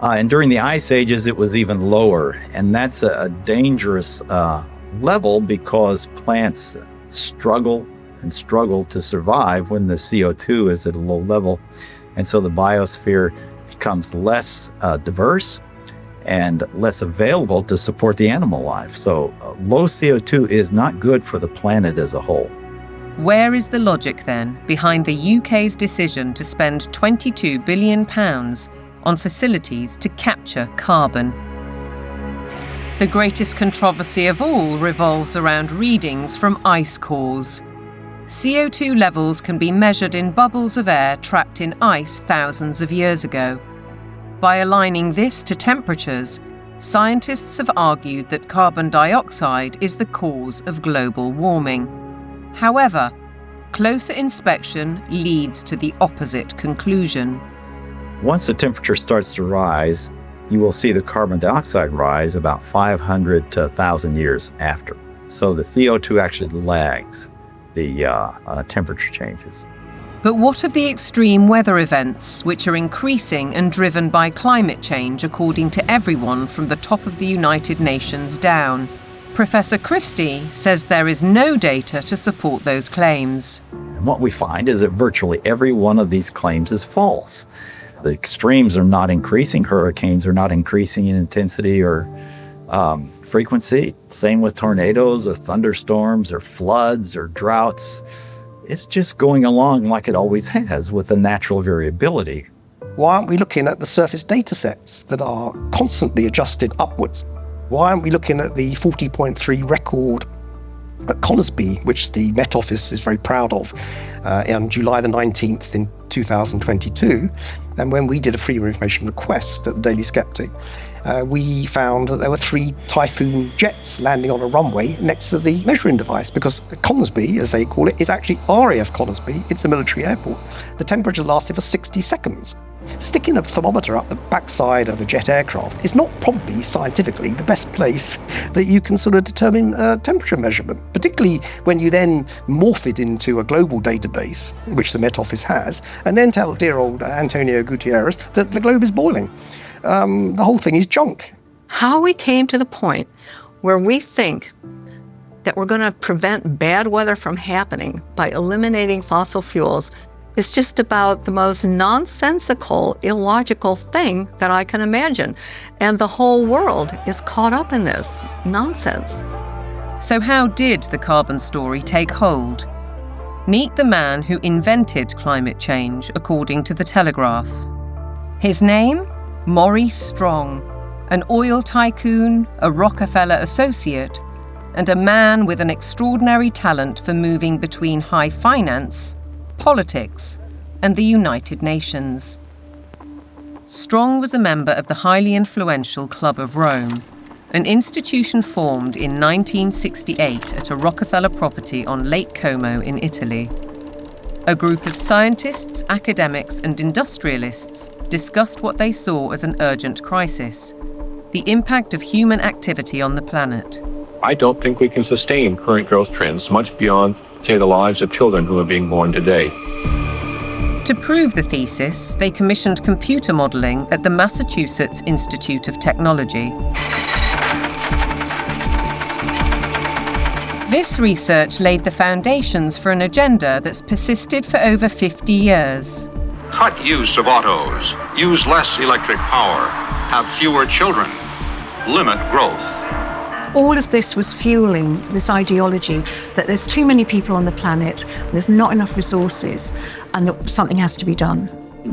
And during the ice ages, it was even lower. And that's a dangerous level because plants struggle to survive when the CO2 is at a low level. And so the biosphere becomes less diverse and less available to support the animal life. So low CO2 is not good for the planet as a whole. Where is the logic then behind the UK's decision to spend £22 billion on facilities to capture carbon? The greatest controversy of all revolves around readings from ice cores. CO2 levels can be measured in bubbles of air trapped in ice thousands of years ago. By aligning this to temperatures, scientists have argued that carbon dioxide is the cause of global warming. However, closer inspection leads to the opposite conclusion. Once the temperature starts to rise, you will see the carbon dioxide rise about 500 to 1,000 years after. So the CO2 actually lags the temperature changes. But what of the extreme weather events, which are increasing and driven by climate change, according to everyone from the top of the United Nations down? Professor Christie says there is no data to support those claims. And what we find is that virtually every one of these claims is false. The extremes are not increasing. Hurricanes are not increasing in intensity or frequency. Same with tornadoes or thunderstorms or floods or droughts. It's just going along like it always has with the natural variability. Why aren't we looking at the surface data sets that are constantly adjusted upwards? Why aren't we looking at the 40.3 record at Conisbee, which the Met Office is very proud of, on July the 19th in 2022? And when we did a freedom of information request at the Daily Sceptic, we found that there were 3 Typhoon jets landing on a runway next to the measuring device, because Conisbee, as they call it, is actually RAF Conisbee. It's a military airport. The temperature lasted for 60 seconds. Sticking a thermometer up the backside of a jet aircraft is not probably scientifically the best place that you can sort of determine temperature measurement, particularly when you then morph it into a global database, which the Met Office has, and then tell dear old Antonio Gutierrez that the globe is boiling. The whole thing is junk. How we came to the point where we think that we're going to prevent bad weather from happening by eliminating fossil fuels is just about the most nonsensical, illogical thing that I can imagine. And the whole world is caught up in this nonsense. So how did the carbon story take hold? Meet the man who invented climate change, according to The Telegraph. His name? Maurice Strong, an oil tycoon, a Rockefeller associate, and a man with an extraordinary talent for moving between high finance, politics, and the United Nations. Strong was a member of the highly influential Club of Rome, an institution formed in 1968 at a Rockefeller property on Lake Como in Italy. A group of scientists, academics, and industrialists discussed what they saw as an urgent crisis: the impact of human activity on the planet. I don't think we can sustain current growth trends much beyond, say, the lives of children who are being born today. To prove the thesis, they commissioned computer modeling at the Massachusetts Institute of Technology. This research laid the foundations for an agenda that's persisted for over 50 years. Cut use of autos, use less electric power, have fewer children, limit growth. All of this was fueling this ideology that there's too many people on the planet, there's not enough resources, and that something has to be done.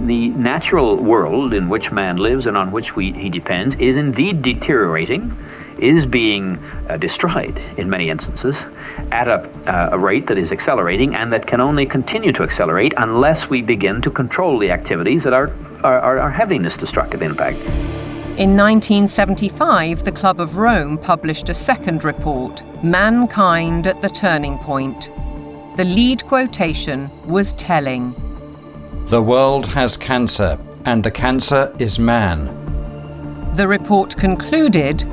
The natural world in which man lives and on which he depends is indeed deteriorating, is being destroyed in many instances at a rate that is accelerating and that can only continue to accelerate unless we begin to control the activities that are having this destructive impact. In 1975, the Club of Rome published a second report, Mankind at the Turning Point. The lead quotation was telling. The world has cancer, and the cancer is man. The report concluded,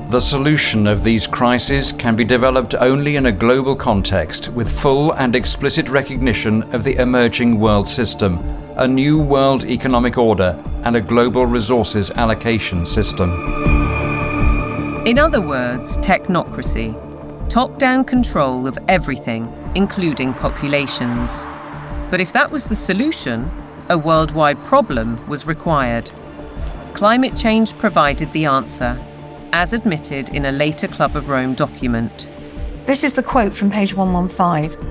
the solution of these crises can be developed only in a global context with full and explicit recognition of the emerging world system, a new world economic order, and a global resources allocation system. In other words, technocracy, top-down control of everything, including populations. But if that was the solution, a worldwide problem was required. Climate change provided the answer, as admitted in a later Club of Rome document. This is the quote from page 115.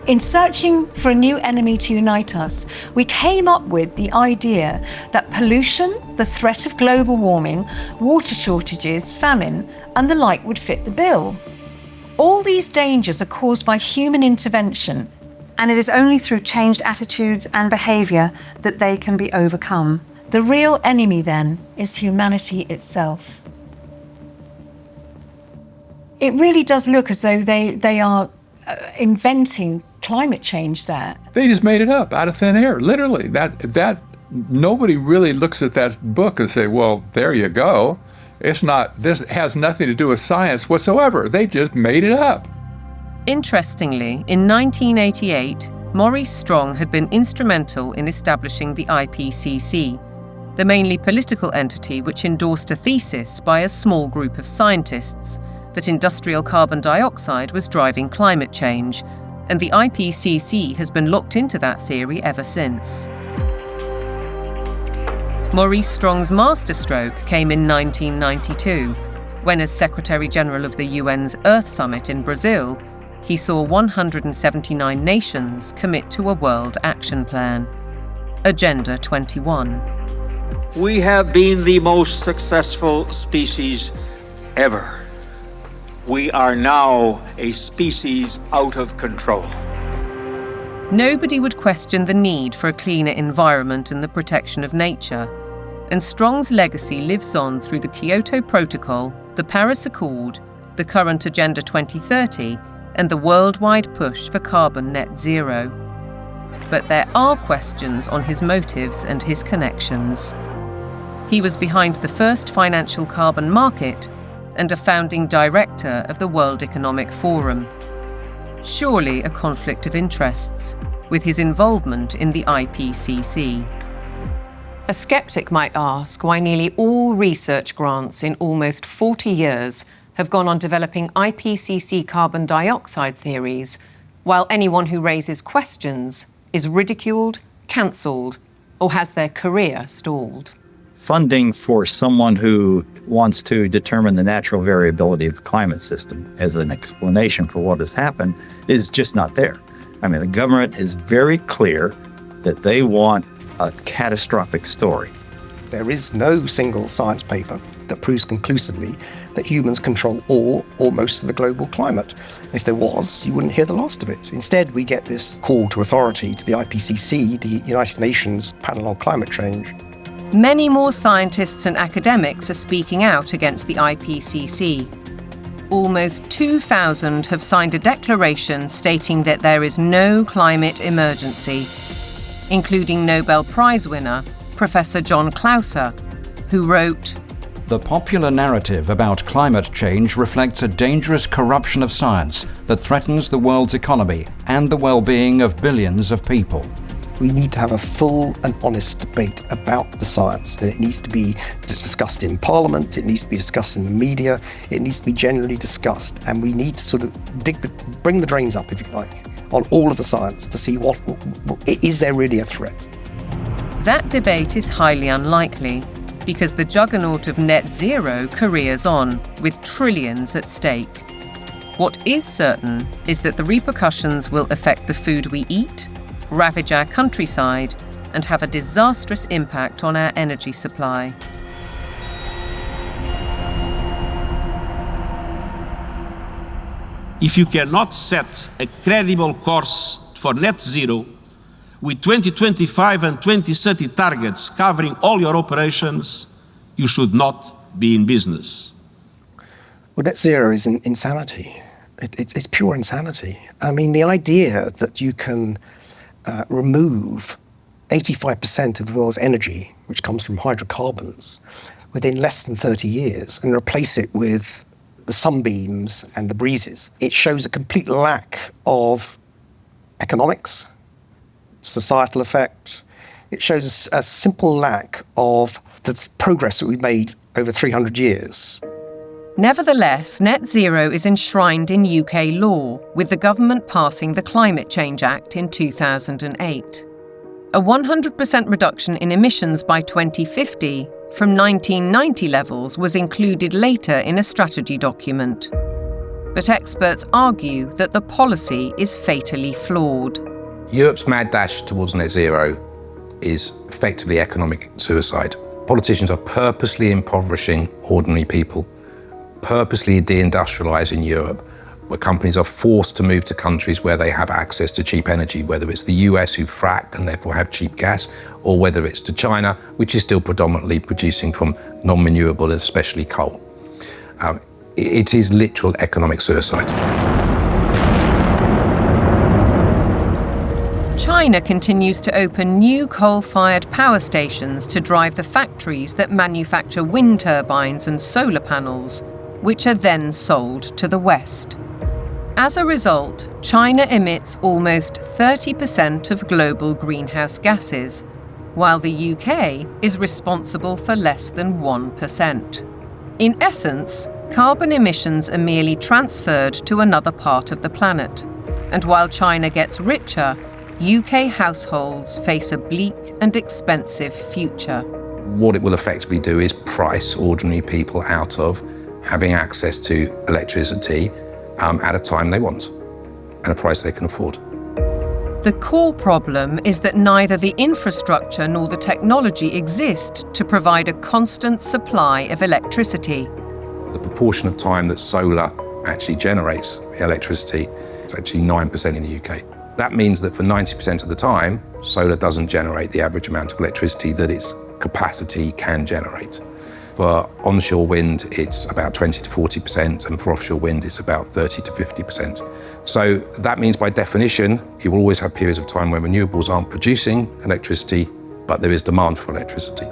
In searching for a new enemy to unite us, we came up with the idea that pollution, the threat of global warming, water shortages, famine, and the like would fit the bill. All these dangers are caused by human intervention, and it is only through changed attitudes and behaviour that they can be overcome. The real enemy, then, is humanity itself. It really does look as though they are inventing climate change there. They just made it up out of thin air, literally. That nobody really looks at that book and say, well, there you go. This has nothing to do with science whatsoever. They just made it up. Interestingly, in 1988, Maurice Strong had been instrumental in establishing the IPCC, the mainly political entity which endorsed a thesis by a small group of scientists that industrial carbon dioxide was driving climate change, and the IPCC has been locked into that theory ever since. Maurice Strong's masterstroke came in 1992, when as Secretary-General of the UN's Earth Summit in Brazil, he saw 179 nations commit to a World Action Plan, Agenda 21. We have been the most successful species ever. We are now a species out of control. Nobody would question the need for a cleaner environment and the protection of nature, and Strong's legacy lives on through the Kyoto Protocol, the Paris Accord, the current Agenda 2030, and the worldwide push for carbon net zero. But there are questions on his motives and his connections. He was behind the first financial carbon market and a founding director of the World Economic Forum. Surely a conflict of interests with his involvement in the IPCC. A skeptic might ask why nearly all research grants in almost 40 years have gone on developing IPCC carbon dioxide theories, while anyone who raises questions is ridiculed, cancelled, or has their career stalled. Funding for someone who wants to determine the natural variability of the climate system as an explanation for what has happened is just not there. I mean, the government is very clear that they want a catastrophic story. There is no single science paper that proves conclusively that humans control all or most of the global climate. If there was, you wouldn't hear the last of it. Instead, we get this call to authority to the IPCC, the United Nations Panel on Climate Change. Many more scientists and academics are speaking out against the IPCC. Almost 2,000 have signed a declaration stating that there is no climate emergency, including Nobel Prize winner Professor John Clauser, who wrote, "The popular narrative about climate change reflects a dangerous corruption of science that threatens the world's economy and the well-being of billions of people." We need to have a full and honest debate about the science, and it needs to be discussed in Parliament, it needs to be discussed in the media, it needs to be generally discussed, and we need to sort of bring the drains up, if you like, on all of the science to see what is there really a threat. That debate is highly unlikely, because the juggernaut of net zero careers on, with trillions at stake. What is certain is that the repercussions will affect the food we eat, ravage our countryside, and have a disastrous impact on our energy supply. If you cannot set a credible course for net zero, with 2025 and 2030 targets covering all your operations, you should not be in business. Well, net zero is insanity. It's pure insanity. I mean, the idea that you can remove 85% of the world's energy, which comes from hydrocarbons, within less than 30 years and replace it with the sunbeams and the breezes, it shows a complete lack of economics, societal effect. It shows a simple lack of the progress that we've made over 300 years. Nevertheless, net zero is enshrined in UK law, with the government passing the Climate Change Act in 2008. A 100% reduction in emissions by 2050 from 1990 levels was included later in a strategy document. But experts argue that the policy is fatally flawed. Europe's mad dash towards net zero is effectively economic suicide. Politicians are purposely impoverishing ordinary people, purposely deindustrializing Europe, where companies are forced to move to countries where they have access to cheap energy, whether it's the US who frack and therefore have cheap gas, or whether it's to China, which is still predominantly producing from non-renewable, especially coal. It is literal economic suicide. China continues to open new coal-fired power stations to drive the factories that manufacture wind turbines and solar panels, which are then sold to the West. As a result, China emits almost 30% of global greenhouse gases, while the UK is responsible for less than 1%. In essence, carbon emissions are merely transferred to another part of the planet. And while China gets richer, UK households face a bleak and expensive future. What it will effectively do is price ordinary people out of having access to electricity at a time they want, and a price they can afford. The core problem is that neither the infrastructure nor the technology exist to provide a constant supply of electricity. The proportion of time that solar actually generates electricity is actually 9% in the UK. That means that for 90% of the time, solar doesn't generate the average amount of electricity that its capacity can generate. For onshore wind, it's about 20 to 40%, and for offshore wind, it's about 30 to 50%. So that means, by definition, you will always have periods of time when renewables aren't producing electricity, but there is demand for electricity.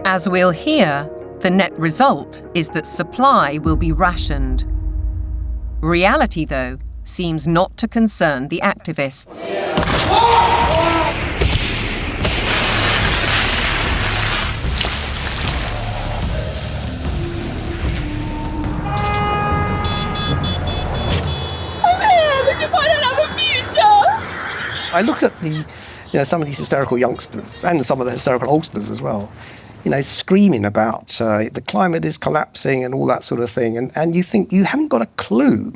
As we'll hear, the net result is that supply will be rationed. Reality, though, seems not to concern the activists. I look at some of these hysterical youngsters and some of the hysterical oldsters as well, screaming about the climate is collapsing and all that sort of thing. And you think you haven't got a clue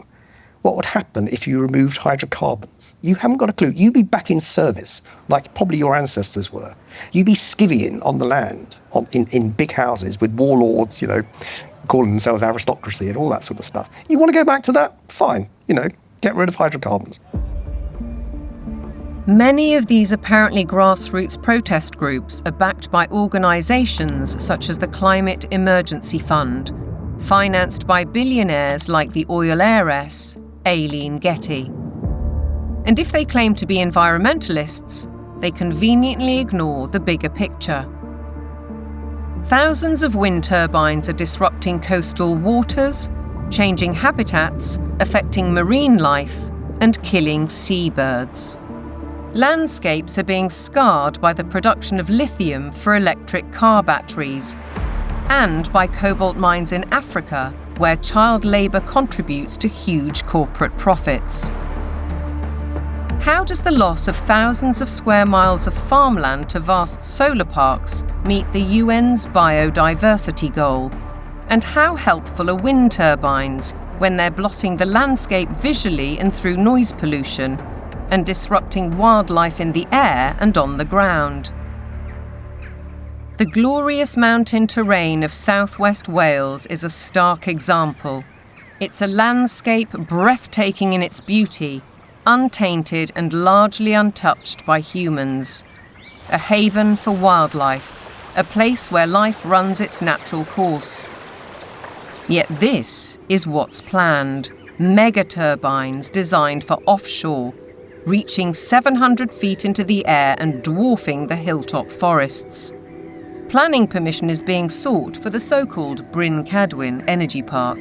what would happen if you removed hydrocarbons. You haven't got a clue. You'd be back in service, like probably your ancestors were. You'd be skivvying on the land, in big houses with warlords, calling themselves aristocracy and all that sort of stuff. You want to go back to that? Fine, get rid of hydrocarbons. Many of these apparently grassroots protest groups are backed by organisations such as the Climate Emergency Fund, financed by billionaires like the oil heiress, Aileen Getty. And if they claim to be environmentalists, they conveniently ignore the bigger picture. Thousands of wind turbines are disrupting coastal waters, changing habitats, affecting marine life, and killing seabirds. Landscapes are being scarred by the production of lithium for electric car batteries, and by cobalt mines in Africa, where child labour contributes to huge corporate profits. How does the loss of thousands of square miles of farmland to vast solar parks meet the UN's biodiversity goal? And how helpful are wind turbines when they're blotting the landscape visually and through noise pollution, and disrupting wildlife in the air and on the ground? The glorious mountain terrain of southwest Wales is a stark example. It's a landscape breathtaking in its beauty, untainted and largely untouched by humans. A haven for wildlife, a place where life runs its natural course. Yet this is what's planned: mega turbines designed for offshore, reaching 700 feet into the air and dwarfing the hilltop forests. Planning permission is being sought for the so-called Bryn Cadwyn Energy Park.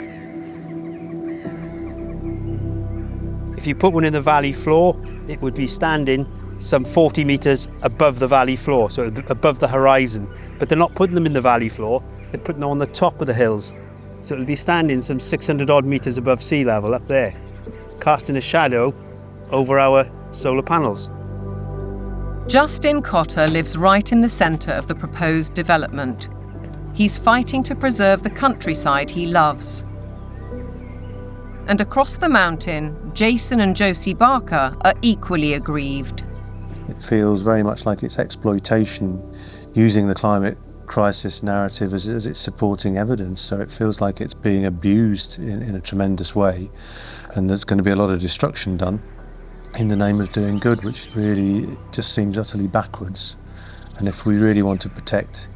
If you put one in the valley floor, it would be standing some 40 metres above the valley floor, so above the horizon. But they're not putting them in the valley floor, they're putting them on the top of the hills. So it'll be standing some 600 odd metres above sea level up there, casting a shadow over our solar panels. Justin Cotter lives right in the centre of the proposed development. He's fighting to preserve the countryside he loves. And across the mountain, Jason and Josie Barker are equally aggrieved. It feels very much like it's exploitation, using the climate crisis narrative as its supporting evidence. So it feels like it's being abused in a tremendous way, and there's going to be a lot of destruction done in the name of doing good, which really just seems utterly backwards. And if we really want to protect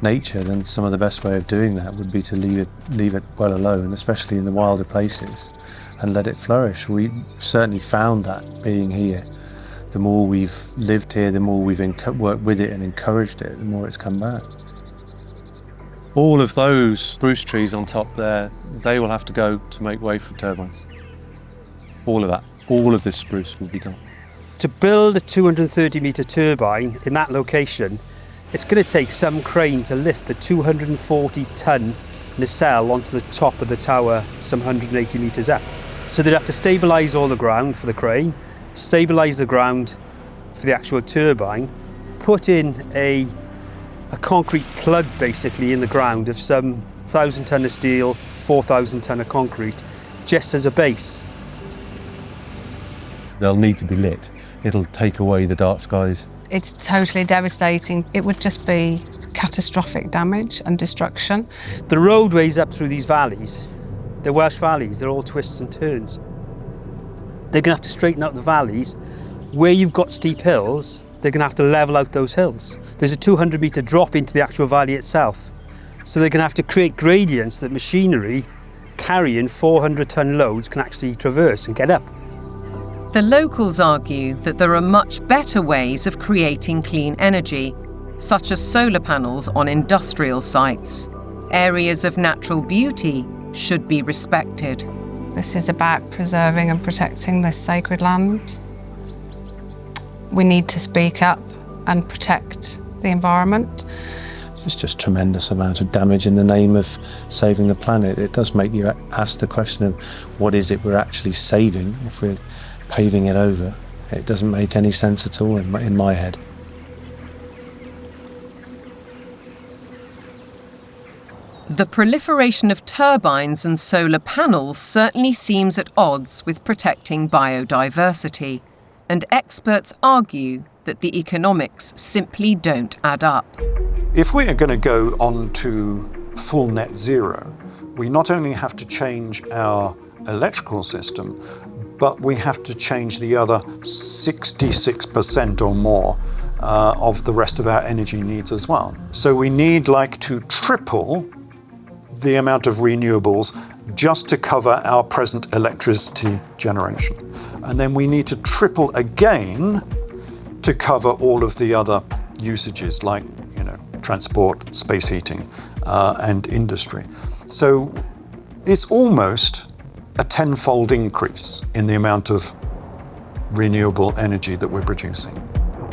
nature, then some of the best way of doing that would be to leave it well alone, especially in the wilder places, and let it flourish. We certainly found that being here The more we've lived here, the more we've worked with it and encouraged it, the more it's come back. All of those spruce trees on top there, they will have to go to make way for turbines. All of that, all of this spruce will be gone. To build a 230-metre turbine in that location, it's going to take some crane to lift the 240-ton nacelle onto the top of the tower some 180 metres up. So they'd have to stabilise all the ground for the crane, stabilise the ground for the actual turbine, put in a concrete plug basically in the ground of some 1,000 tonne of steel, 4,000 tonne of concrete, just as a base. They'll need to be lit. It'll take away the dark skies. It's totally devastating. It would just be catastrophic damage and destruction. The roadways up through these valleys, they're Welsh valleys, they're all twists and turns. They're going to have to straighten out the valleys. Where you've got steep hills, they're going to have to level out those hills. There's a 200-metre drop into the actual valley itself. So they're going to have to create gradients that machinery carrying 400-tonne loads can actually traverse and get up. The locals argue that there are much better ways of creating clean energy, such as solar panels on industrial sites. Areas of natural beauty should be respected. This is about preserving and protecting this sacred land. We need to speak up and protect the environment. It's just a tremendous amount of damage in the name of saving the planet. It does make you ask the question of what is it we're actually saving if we're paving it over. It doesn't make any sense at all in my head. The proliferation of turbines and solar panels certainly seems at odds with protecting biodiversity, and experts argue that the economics simply don't add up. If we are going to go on to full net zero, we not only have to change our electrical system, but we have to change the other 66% or more of the rest of our energy needs as well. So we need to triple the amount of renewables just to cover our present electricity generation. And then we need to triple again to cover all of the other usages like, transport, space heating, and industry. So it's almost a tenfold increase in the amount of renewable energy that we're producing.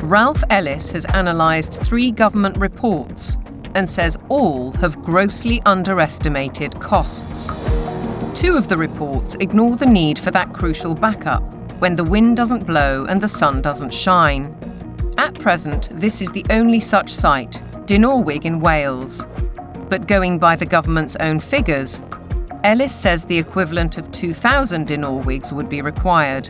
Ralph Ellis has analysed 3 government reports and says all have grossly underestimated costs. 2 of the reports ignore the need for that crucial backup when the wind doesn't blow and the sun doesn't shine. At present, this is the only such site, Dinorwig in Wales. But going by the government's own figures, Ellis says the equivalent of 2,000 Dinorwigs would be required.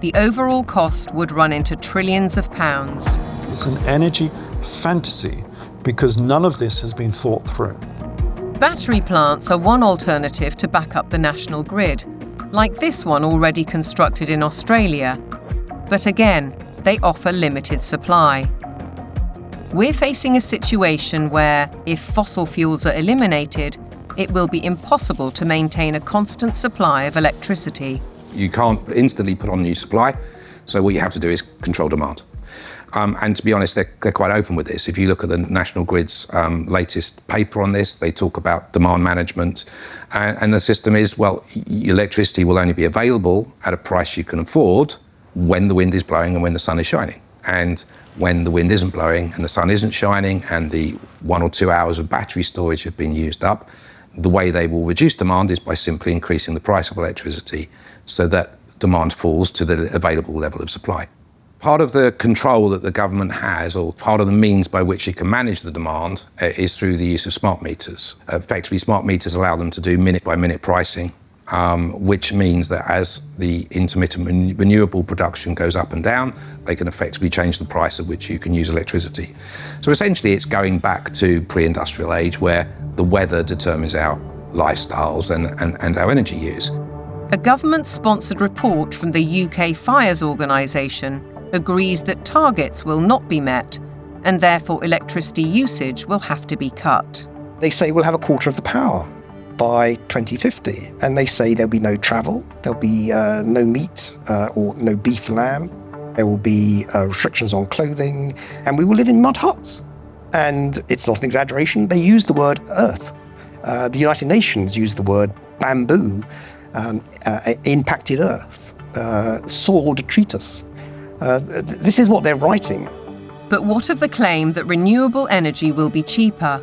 The overall cost would run into trillions of pounds. It's an energy fantasy because none of this has been thought through. Battery plants are one alternative to back up the national grid, like this one already constructed in Australia. But again, they offer limited supply. We're facing a situation where, if fossil fuels are eliminated, it will be impossible to maintain a constant supply of electricity. You can't instantly put on new supply, so what you have to do is control demand. And to be honest, they're quite open with this. If you look at the National Grid's latest paper on this, they talk about demand management. And the system is, electricity will only be available at a price you can afford when the wind is blowing and when the sun is shining. And when the wind isn't blowing and the sun isn't shining and the 1 or 2 hours of battery storage have been used up, the way they will reduce demand is by simply increasing the price of electricity so that demand falls to the available level of supply. Part of the control that the government has, or part of the means by which it can manage the demand, is through the use of smart meters. Effectively, smart meters allow them to do minute-by-minute pricing, which means that as the intermittent renewable production goes up and down, they can effectively change the price at which you can use electricity. So essentially, it's going back to pre-industrial age, where the weather determines our lifestyles and our energy use. A government-sponsored report from the UK Fires Organisation agrees that targets will not be met, and therefore electricity usage will have to be cut. They say we'll have a quarter of the power by 2050, and they say there'll be no travel, there'll be no meat or no beef lamb. There will be restrictions on clothing, and we will live in mud huts. And it's not an exaggeration. They use the word earth. The United Nations use the word bamboo, impacted earth, soil detritus. This is what they're writing. But what of the claim that renewable energy will be cheaper?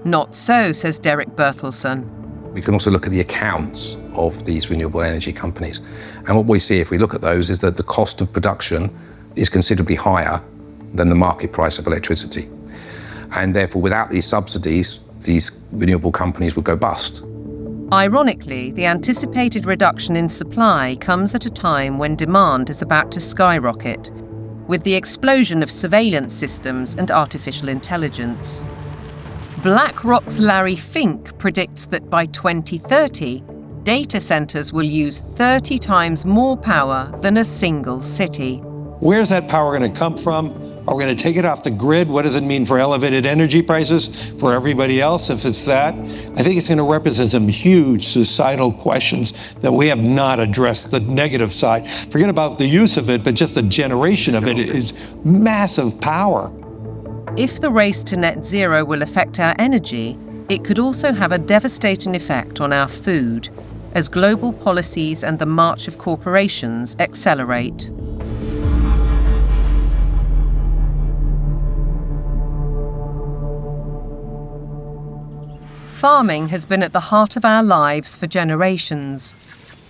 Not so, says Derek Bertelsen. We can also look at the accounts of these renewable energy companies. And what we see if we look at those is that the cost of production is considerably higher than the market price of electricity. And therefore, without these subsidies, these renewable companies would go bust. Ironically, the anticipated reduction in supply comes at a time when demand is about to skyrocket, with the explosion of surveillance systems and artificial intelligence. BlackRock's Larry Fink predicts that by 2030, data centers will use 30 times more power than a single city. Where's that power going to come from? Are we going to take it off the grid? What does it mean for elevated energy prices for everybody else if it's that? I think it's going to represent some huge societal questions that we have not addressed, the negative side. Forget about the use of it, but just the generation of it is massive power. If the race to net zero will affect our energy, it could also have a devastating effect on our food, as global policies and the march of corporations accelerate. Farming has been at the heart of our lives for generations,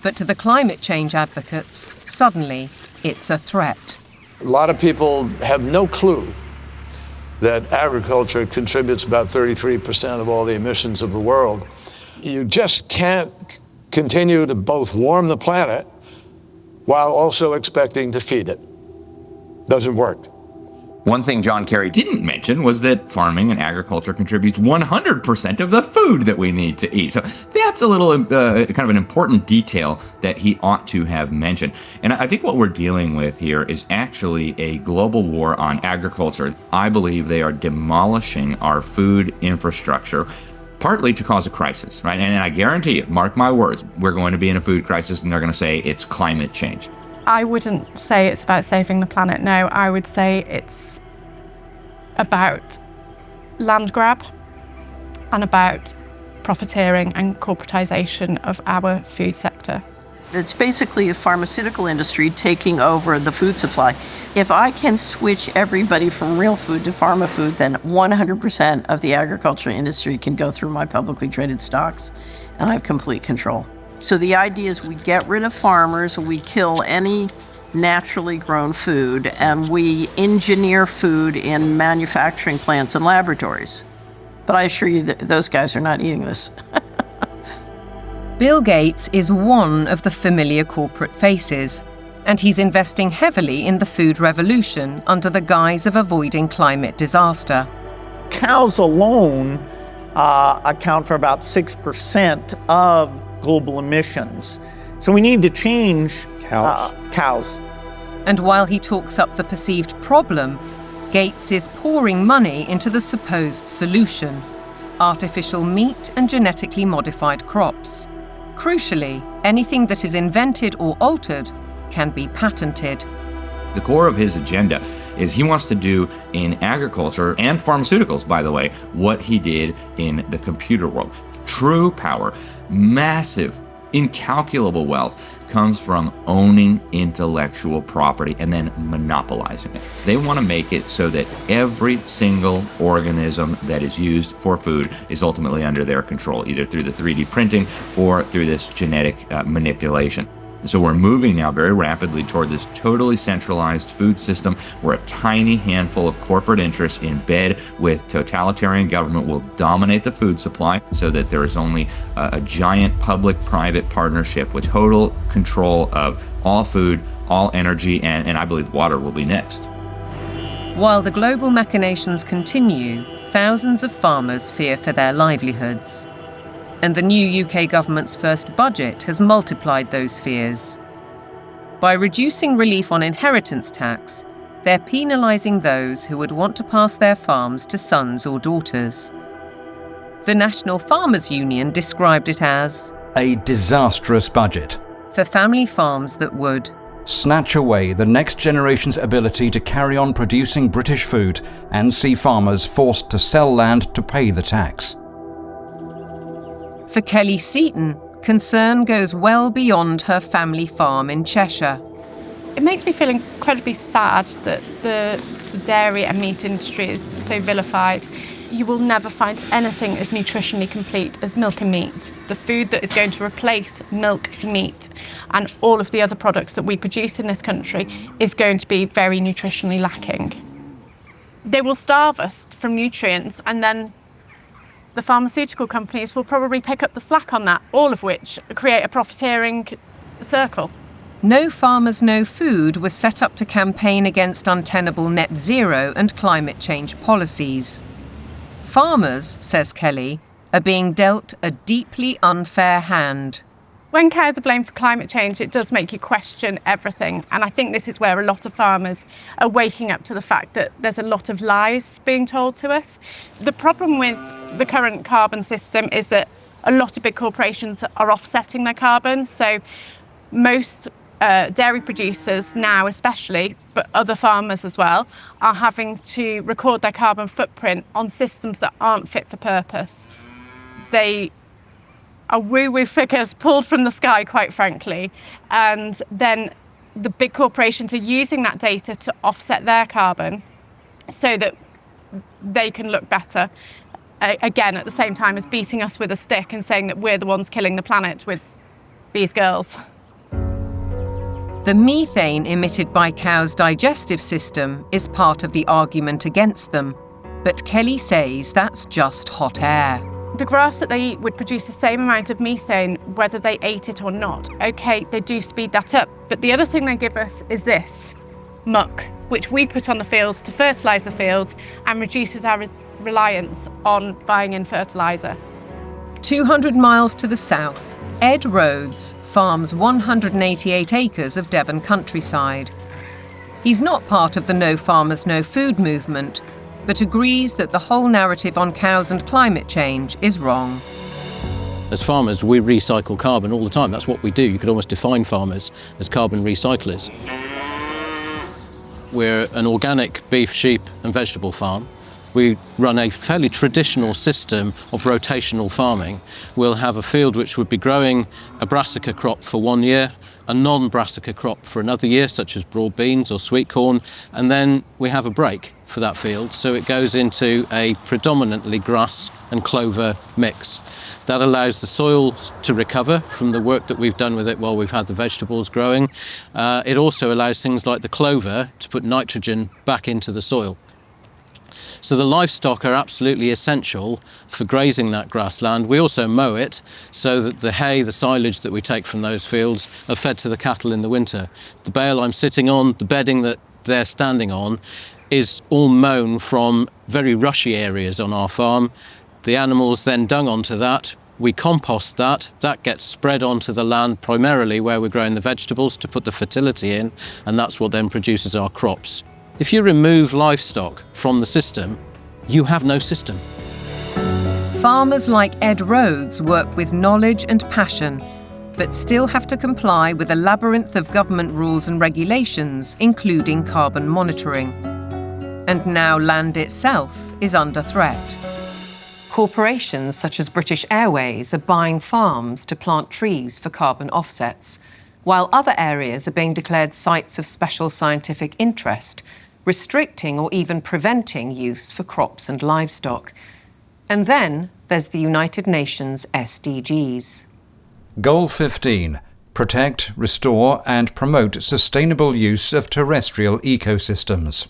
but to the climate change advocates, suddenly it's a threat. A lot of people have no clue that agriculture contributes about 33% of all the emissions of the world. You just can't continue to both warm the planet while also expecting to feed it. Doesn't work. One thing John Kerry didn't mention was that farming and agriculture contributes 100% of the food that we need to eat. So that's a little kind of an important detail that he ought to have mentioned. And I think what we're dealing with here is actually a global war on agriculture. I believe they are demolishing our food infrastructure, partly to cause a crisis, right? And I guarantee you, mark my words, we're going to be in a food crisis and they're going to say it's climate change. I wouldn't say it's about saving the planet, no. I would say it's about land grab and about profiteering and corporatization of our food sector. It's basically the pharmaceutical industry taking over the food supply. If I can switch everybody from real food to pharma food, then 100% of the agriculture industry can go through my publicly traded stocks, and I have complete control. So the idea is we get rid of farmers, we kill any naturally grown food, and we engineer food in manufacturing plants and laboratories. But I assure you that those guys are not eating this. Bill Gates is one of the familiar corporate faces, and he's investing heavily in the food revolution under the guise of avoiding climate disaster. Cows alone account for about 6% of global emissions. So we need to change cows. And while he talks up the perceived problem, Gates is pouring money into the supposed solution: artificial meat and genetically modified crops. Crucially, anything that is invented or altered can be patented. The core of his agenda is he wants to do in agriculture and pharmaceuticals, by the way, what he did in the computer world. True power, massive, incalculable wealth comes from owning intellectual property and then monopolizing it. They want to make it so that every single organism that is used for food is ultimately under their control, either through the 3D printing or through this genetic manipulation. So we're moving now very rapidly toward this totally centralized food system where a tiny handful of corporate interests in bed with totalitarian government will dominate the food supply so that there is only a giant public-private partnership with total control of all food, all energy, and I believe water will be next. While the global machinations continue, thousands of farmers fear for their livelihoods. And the new UK government's first budget has multiplied those fears. By reducing relief on inheritance tax, they're penalising those who would want to pass their farms to sons or daughters. The National Farmers Union described it as a disastrous budget for family farms that would snatch away the next generation's ability to carry on producing British food and see farmers forced to sell land to pay the tax. For Kelly Seaton, concern goes well beyond her family farm in Cheshire. It makes me feel incredibly sad that the dairy and meat industry is so vilified. You will never find anything as nutritionally complete as milk and meat. The food that is going to replace milk, meat, and all of the other products that we produce in this country is going to be very nutritionally lacking. They will starve us from nutrients, and then the pharmaceutical companies will probably pick up the slack on that, all of which create a profiteering circle. No Farmers, No Food was set up to campaign against untenable net zero and climate change policies. Farmers, says Kelly, are being dealt a deeply unfair hand. When cows are blamed for climate change, it does make you question everything. And I think this is where a lot of farmers are waking up to the fact that there's a lot of lies being told to us. The problem with the current carbon system is that a lot of big corporations are offsetting their carbon. So most dairy producers now especially, but other farmers as well, are having to record their carbon footprint on systems that aren't fit for purpose. They are woo-woo figures pulled from the sky, quite frankly, and then the big corporations are using that data to offset their carbon so that they can look better, again, at the same time as beating us with a stick and saying that we're the ones killing the planet with these girls. The methane emitted by cows' digestive system is part of the argument against them, but Kelly says that's just hot air. The grass that they eat would produce the same amount of methane whether they ate it or not. Okay, they do speed that up, but the other thing they give us is this, muck, which we put on the fields to fertilise the fields and reduces our reliance on buying in fertiliser. 200 miles to the south, Ed Rhodes farms 188 acres of Devon countryside. He's not part of the No Farmers, No Food movement, but agrees that the whole narrative on cows and climate change is wrong. As farmers, we recycle carbon all the time. That's what we do. You could almost define farmers as carbon recyclers. We're an organic beef, sheep and vegetable farm. We run a fairly traditional system of rotational farming. We'll have a field which would be growing a brassica crop for 1 year, a non-brassica crop for another year, such as broad beans or sweet corn, and then we have a break for that field, so it goes into a predominantly grass and clover mix. That allows the soil to recover from the work that we've done with it while we've had the vegetables growing. It also allows things like the clover to put nitrogen back into the soil. So the livestock are absolutely essential for grazing that grassland. We also mow it so that the hay, the silage that we take from those fields are fed to the cattle in the winter. The bale I'm sitting on, the bedding that they're standing on, is all mown from very rushy areas on our farm. The animals then dung onto that. We compost that. That gets spread onto the land primarily where we're growing the vegetables to put the fertility in, and that's what then produces our crops. If you remove livestock from the system, you have no system. Farmers like Ed Rhodes work with knowledge and passion, but still have to comply with a labyrinth of government rules and regulations, including carbon monitoring. And now land itself is under threat. Corporations such as British Airways are buying farms to plant trees for carbon offsets, while other areas are being declared sites of special scientific interest, restricting or even preventing use for crops and livestock. And then there's the United Nations SDGs. Goal 15. Protect, restore and promote sustainable use of terrestrial ecosystems.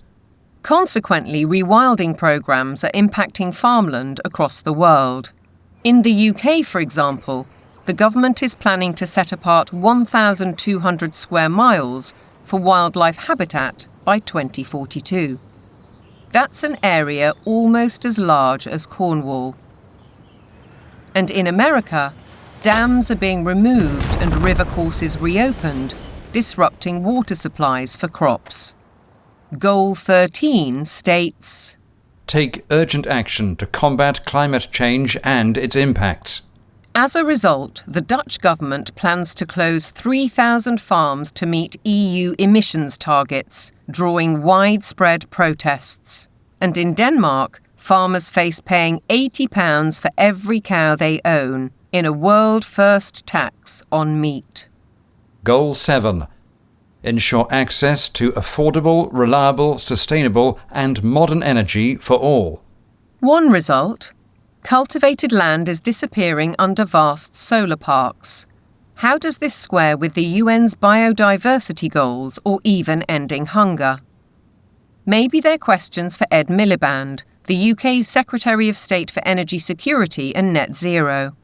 Consequently, rewilding programmes are impacting farmland across the world. In the UK, for example, the government is planning to set apart 1,200 square miles for wildlife habitat by 2042. That's an area almost as large as Cornwall. And in America, dams are being removed and river courses reopened, disrupting water supplies for crops. Goal 13 states, take urgent action to combat climate change and its impacts. As a result, the Dutch government plans to close 3,000 farms to meet EU emissions targets, drawing widespread protests. And in Denmark, farmers face paying £80 for every cow they own, in a world-first tax on meat. Goal 7. Ensure access to affordable, reliable, sustainable and modern energy for all. One result: cultivated land is disappearing under vast solar parks. How does this square with the UN's biodiversity goals or even ending hunger? Maybe they're questions for Ed Miliband, the UK's Secretary of State for Energy Security and Net Zero.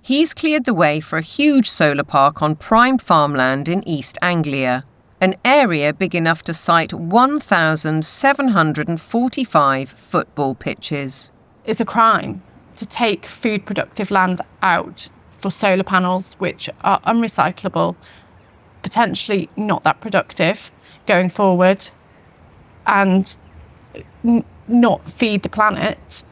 He's cleared the way for a huge solar park on prime farmland in East Anglia, an area big enough to site 1,745 football pitches. It's a crime to take food productive land out for solar panels, which are unrecyclable, potentially not that productive going forward, and not feed the planet.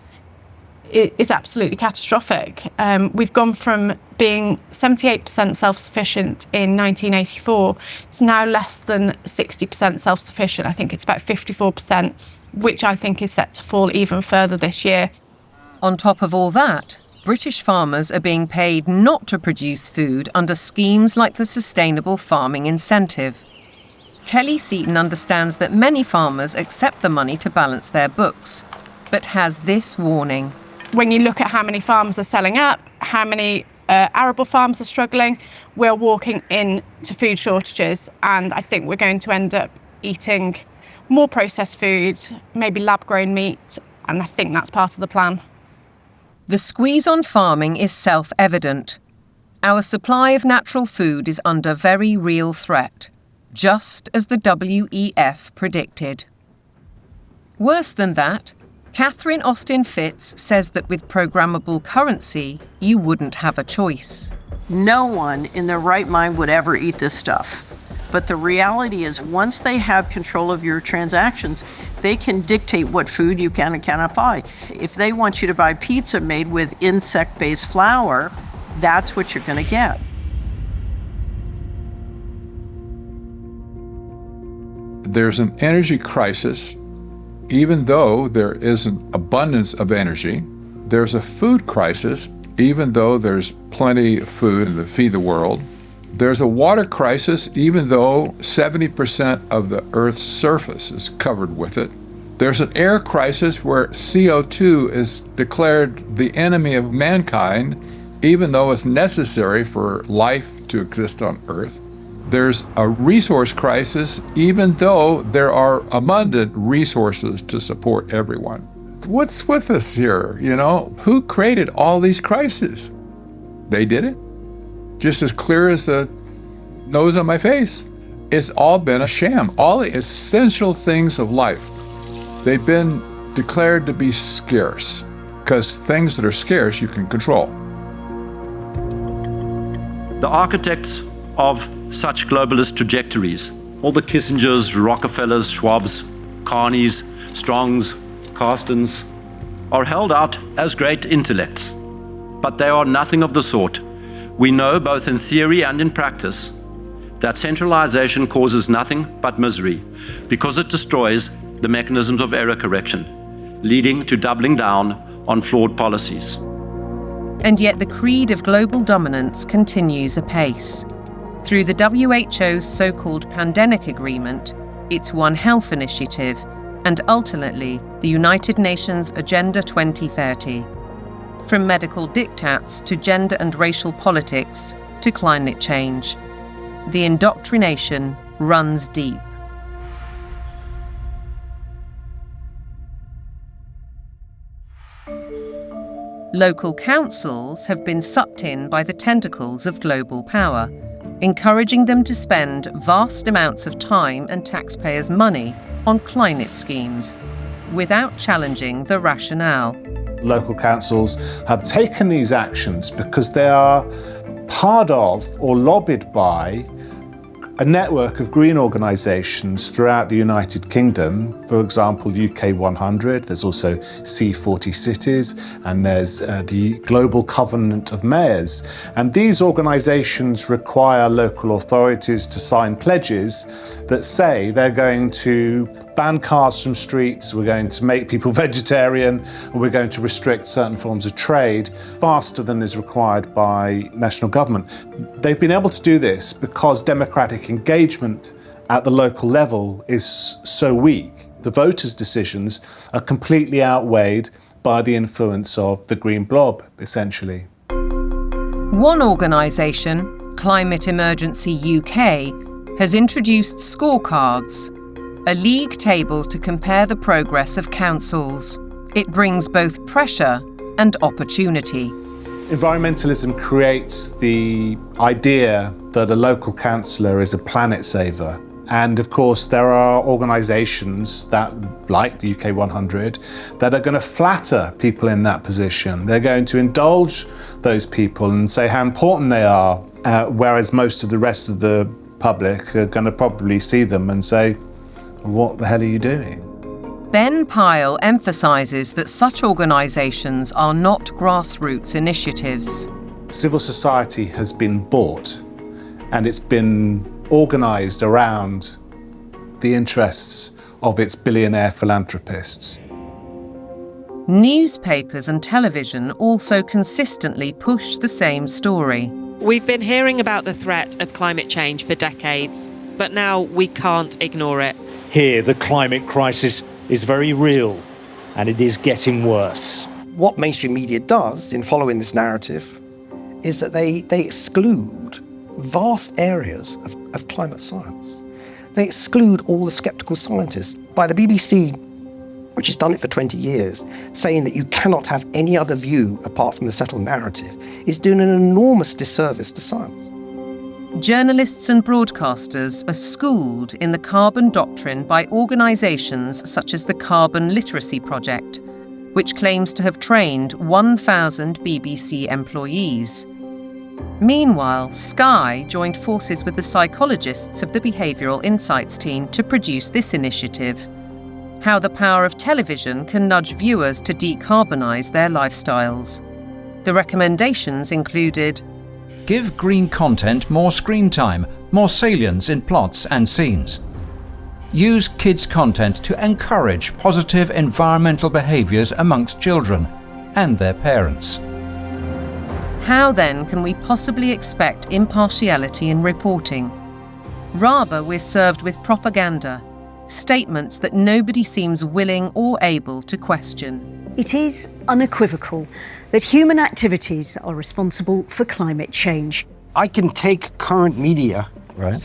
It is absolutely catastrophic. We've gone from being 78% self-sufficient in 1984 to now less than 60% self-sufficient. I think it's about 54%, which I think is set to fall even further this year. On top of all that, British farmers are being paid not to produce food under schemes like the Sustainable Farming Incentive. Kelly Seaton understands that many farmers accept the money to balance their books, but has this warning. When you look at how many farms are selling up, how many arable farms are struggling, we're walking into food shortages, and I think we're going to end up eating more processed food, maybe lab-grown meat, and I think that's part of the plan. The squeeze on farming is self-evident. Our supply of natural food is under very real threat, just as the WEF predicted. Worse than that, Catherine Austin Fitz says that with programmable currency, you wouldn't have a choice. No one in their right mind would ever eat this stuff. But the reality is, once they have control of your transactions, they can dictate what food you can and cannot buy. If they want you to buy pizza made with insect-based flour, that's what you're going to get. There's an energy crisis. Even though there is an abundance of energy, there's a food crisis, even though there's plenty of food to feed the world. There's a water crisis, even though 70% of the Earth's surface is covered with it. There's an air crisis where CO2 is declared the enemy of mankind, even though it's necessary for life to exist on Earth. There's a resource crisis, even though there are abundant resources to support everyone. What's with us here, you know? Who created all these crises? They did it. Just as clear as the nose on my face. It's all been a sham. All the essential things of life, they've been declared to be scarce, because things that are scarce you can control. The architects of such globalist trajectories, all the Kissingers, Rockefellers, Schwabs, Carneys, Strongs, Carstens, are held out as great intellects, but they are nothing of the sort. We know, both in theory and in practice, that centralization causes nothing but misery because it destroys the mechanisms of error correction, leading to doubling down on flawed policies. And yet the creed of global dominance continues apace. Through the WHO's so-called Pandemic Agreement, its One Health initiative, and ultimately the United Nations Agenda 2030. From medical diktats to gender and racial politics to climate change, the indoctrination runs deep. Local councils have been sucked in by the tentacles of global power, encouraging them to spend vast amounts of time and taxpayers' money on climate schemes, without challenging the rationale. Local councils have taken these actions because they are part of or lobbied by a network of green organisations throughout the United Kingdom, for example, UK 100, there's also C40 Cities, and there's the Global Covenant of Mayors. And these organisations require local authorities to sign pledges that say they're going to ban cars from streets, we're going to make people vegetarian, and we're going to restrict certain forms of trade faster than is required by national government. They've been able to do this because democratic engagement at the local level is so weak. The voters' decisions are completely outweighed by the influence of the green blob, essentially. One organisation, Climate Emergency UK, has introduced scorecards, a league table to compare the progress of councils. It brings both pressure and opportunity. Environmentalism creates the idea that a local councillor is a planet saver. And of course, there are organisations that, like the UK 100, that are going to flatter people in that position. They're going to indulge those people and say how important they are, whereas most of the rest of the public are going to probably see them and say, what the hell are you doing? Ben Pyle emphasises that such organisations are not grassroots initiatives. Civil society has been bought and it's been organised around the interests of its billionaire philanthropists. Newspapers and television also consistently push the same story. We've been hearing about the threat of climate change for decades, but now we can't ignore it. Here, the climate crisis is very real, and it is getting worse. What mainstream media does in following this narrative is that they exclude vast areas of climate science. They exclude all the sceptical scientists. By the BBC, which has done it for 20 years, saying that you cannot have any other view apart from the settled narrative, is doing an enormous disservice to science. Journalists and broadcasters are schooled in the carbon doctrine by organisations such as the Carbon Literacy Project, which claims to have trained 1,000 BBC employees. Meanwhile, Sky joined forces with the psychologists of the Behavioural Insights team to produce this initiative: How the Power of Television Can Nudge Viewers to Decarbonise Their Lifestyles. The recommendations included: give green content more screen time, more salience in plots and scenes. Use kids' content to encourage positive environmental behaviours amongst children and their parents. How then can we possibly expect impartiality in reporting? Rather, we're served with propaganda, statements that nobody seems willing or able to question. It is unequivocal that human activities are responsible for climate change. I can take current media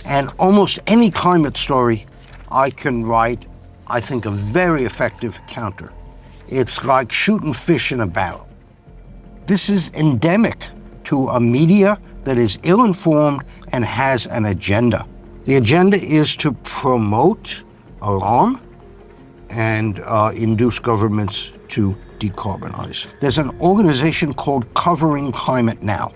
and almost any climate story I can write, I think, a very effective counter. It's like shooting fish in a barrel. This is endemic to a media that is ill-informed and has an agenda. The agenda is to promote alarm and induce governments to decarbonize. There's an organization called Covering Climate Now,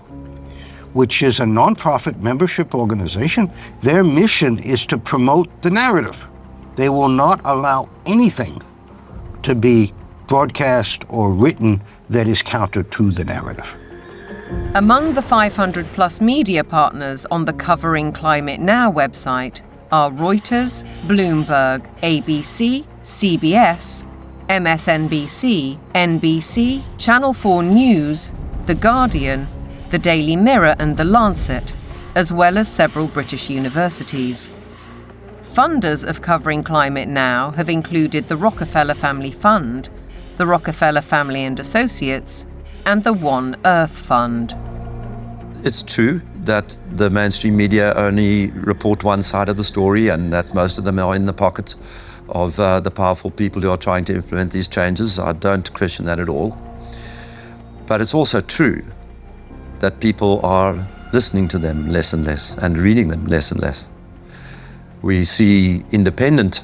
which is a nonprofit membership organization. Their mission is to promote the narrative. They will not allow anything to be broadcast or written that is counter to the narrative. Among the 500 plus media partners on the Covering Climate Now website are Reuters, Bloomberg, ABC, CBS, MSNBC, NBC, Channel 4 News, The Guardian, The Daily Mirror and The Lancet, as well as several British universities. Funders of Covering Climate Now have included the Rockefeller Family Fund, the Rockefeller Family and Associates, and the One Earth Fund. It's true that the mainstream media only report one side of the story and that most of them are in the pocket of the powerful people who are trying to implement these changes. I don't question that at all. But it's also true that people are listening to them less and less and reading them less and less. We see independent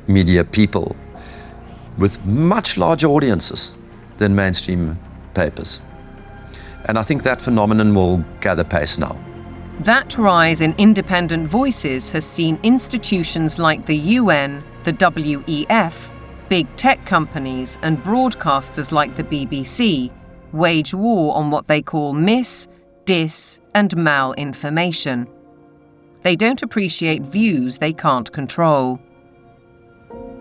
media people with much larger audiences than mainstream papers. And I think that phenomenon will gather pace now. That rise in independent voices has seen institutions like the UN, the WEF, big tech companies and broadcasters like the BBC wage war on what they call mis, dis and malinformation. They don't appreciate views they can't control.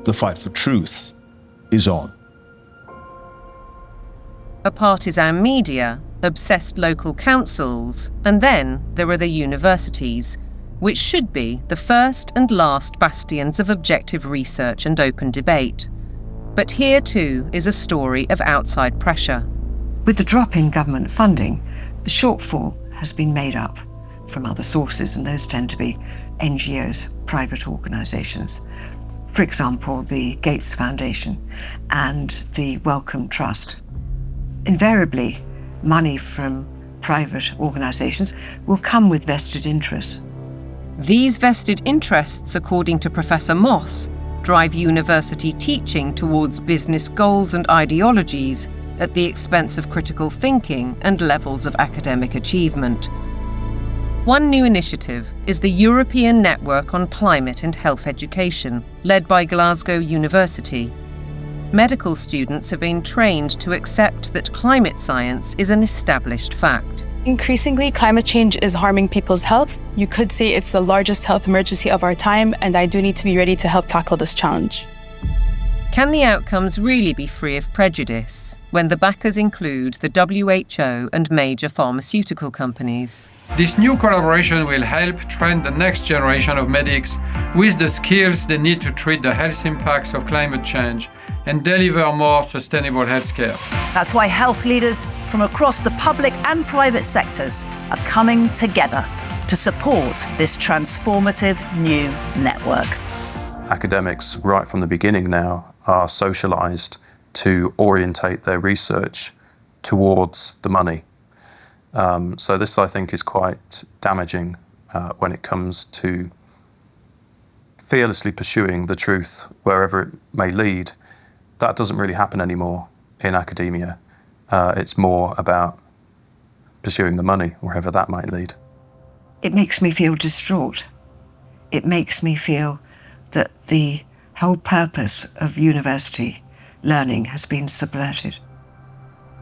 The fight for truth is on. A partisan media, obsessed local councils, and then there are the universities, which should be the first and last bastions of objective research and open debate. But here too is a story of outside pressure. With the drop in government funding, the shortfall has been made up from other sources, and those tend to be NGOs, private organisations. For example, the Gates Foundation and the Wellcome Trust. Invariably, money from private organisations will come with vested interests. These vested interests, according to Professor Moss, drive university teaching towards business goals and ideologies at the expense of critical thinking and levels of academic achievement. One new initiative is the European Network on Climate and Health Education, led by Glasgow University. Medical students have been trained to accept that climate science is an established fact. Increasingly, climate change is harming people's health. You could say it's the largest health emergency of our time, and I do need to be ready to help tackle this challenge. Can the outcomes really be free of prejudice when the backers include the WHO and major pharmaceutical companies? This new collaboration will help train the next generation of medics with the skills they need to treat the health impacts of climate change and deliver more sustainable healthcare. That's why health leaders from across the public and private sectors are coming together to support this transformative new network. Academics, right from the beginning now, are socialised to orientate their research towards the money. So this, I think, is quite damaging when it comes to fearlessly pursuing the truth wherever it may lead. That doesn't really happen anymore in academia. It's more about pursuing the money wherever that might lead. It makes me feel distraught. It makes me feel that the whole purpose of university learning has been subverted.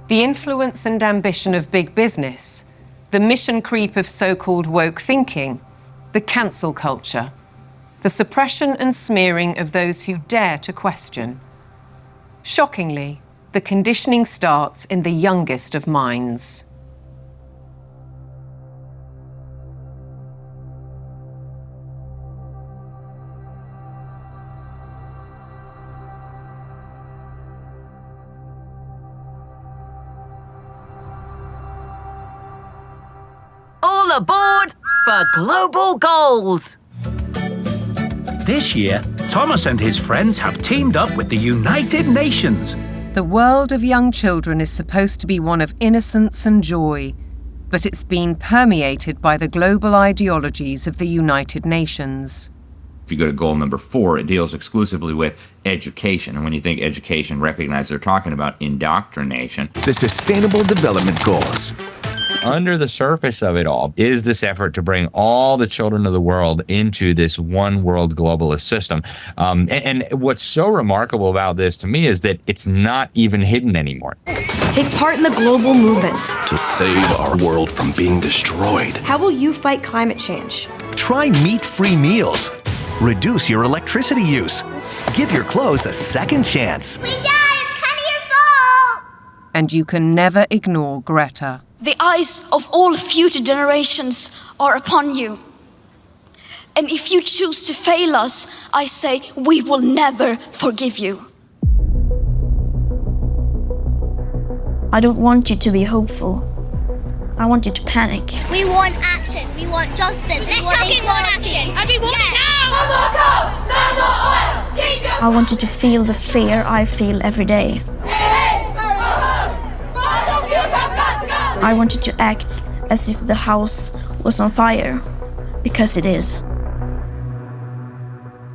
The influence and ambition of big business, the mission creep of so-called woke thinking, the cancel culture, the suppression and smearing of those who dare to question. Shockingly, the conditioning starts in the youngest of minds. All aboard for global goals! This year, Thomas and his friends have teamed up with the United Nations. The world of young children is supposed to be one of innocence and joy, but it's been permeated by the global ideologies of the United Nations. If you go to goal number 4, it deals exclusively with education. And when you think education, recognize they're talking about indoctrination. The Sustainable Development Goals. Under the surface of it all is this effort to bring all the children of the world into this one world globalist system. And what's so remarkable about this to me is that it's not even hidden anymore. Take part in the global movement to save our world from being destroyed. How will you fight climate change? Try meat-free meals. Reduce your electricity use. Give your clothes a second chance. We died! It's kind of your fault! And you can never ignore Greta. The eyes of all future generations are upon you. And if you choose to fail us, I say we will never forgive you. I don't want you to be hopeful. I want you to panic. We want action. We want justice. Let's talk action. And we want it now. No more coal. No more oil. Keep your... I want you to feel the fear I feel every day. I want you to act as if the house was on fire, because it is.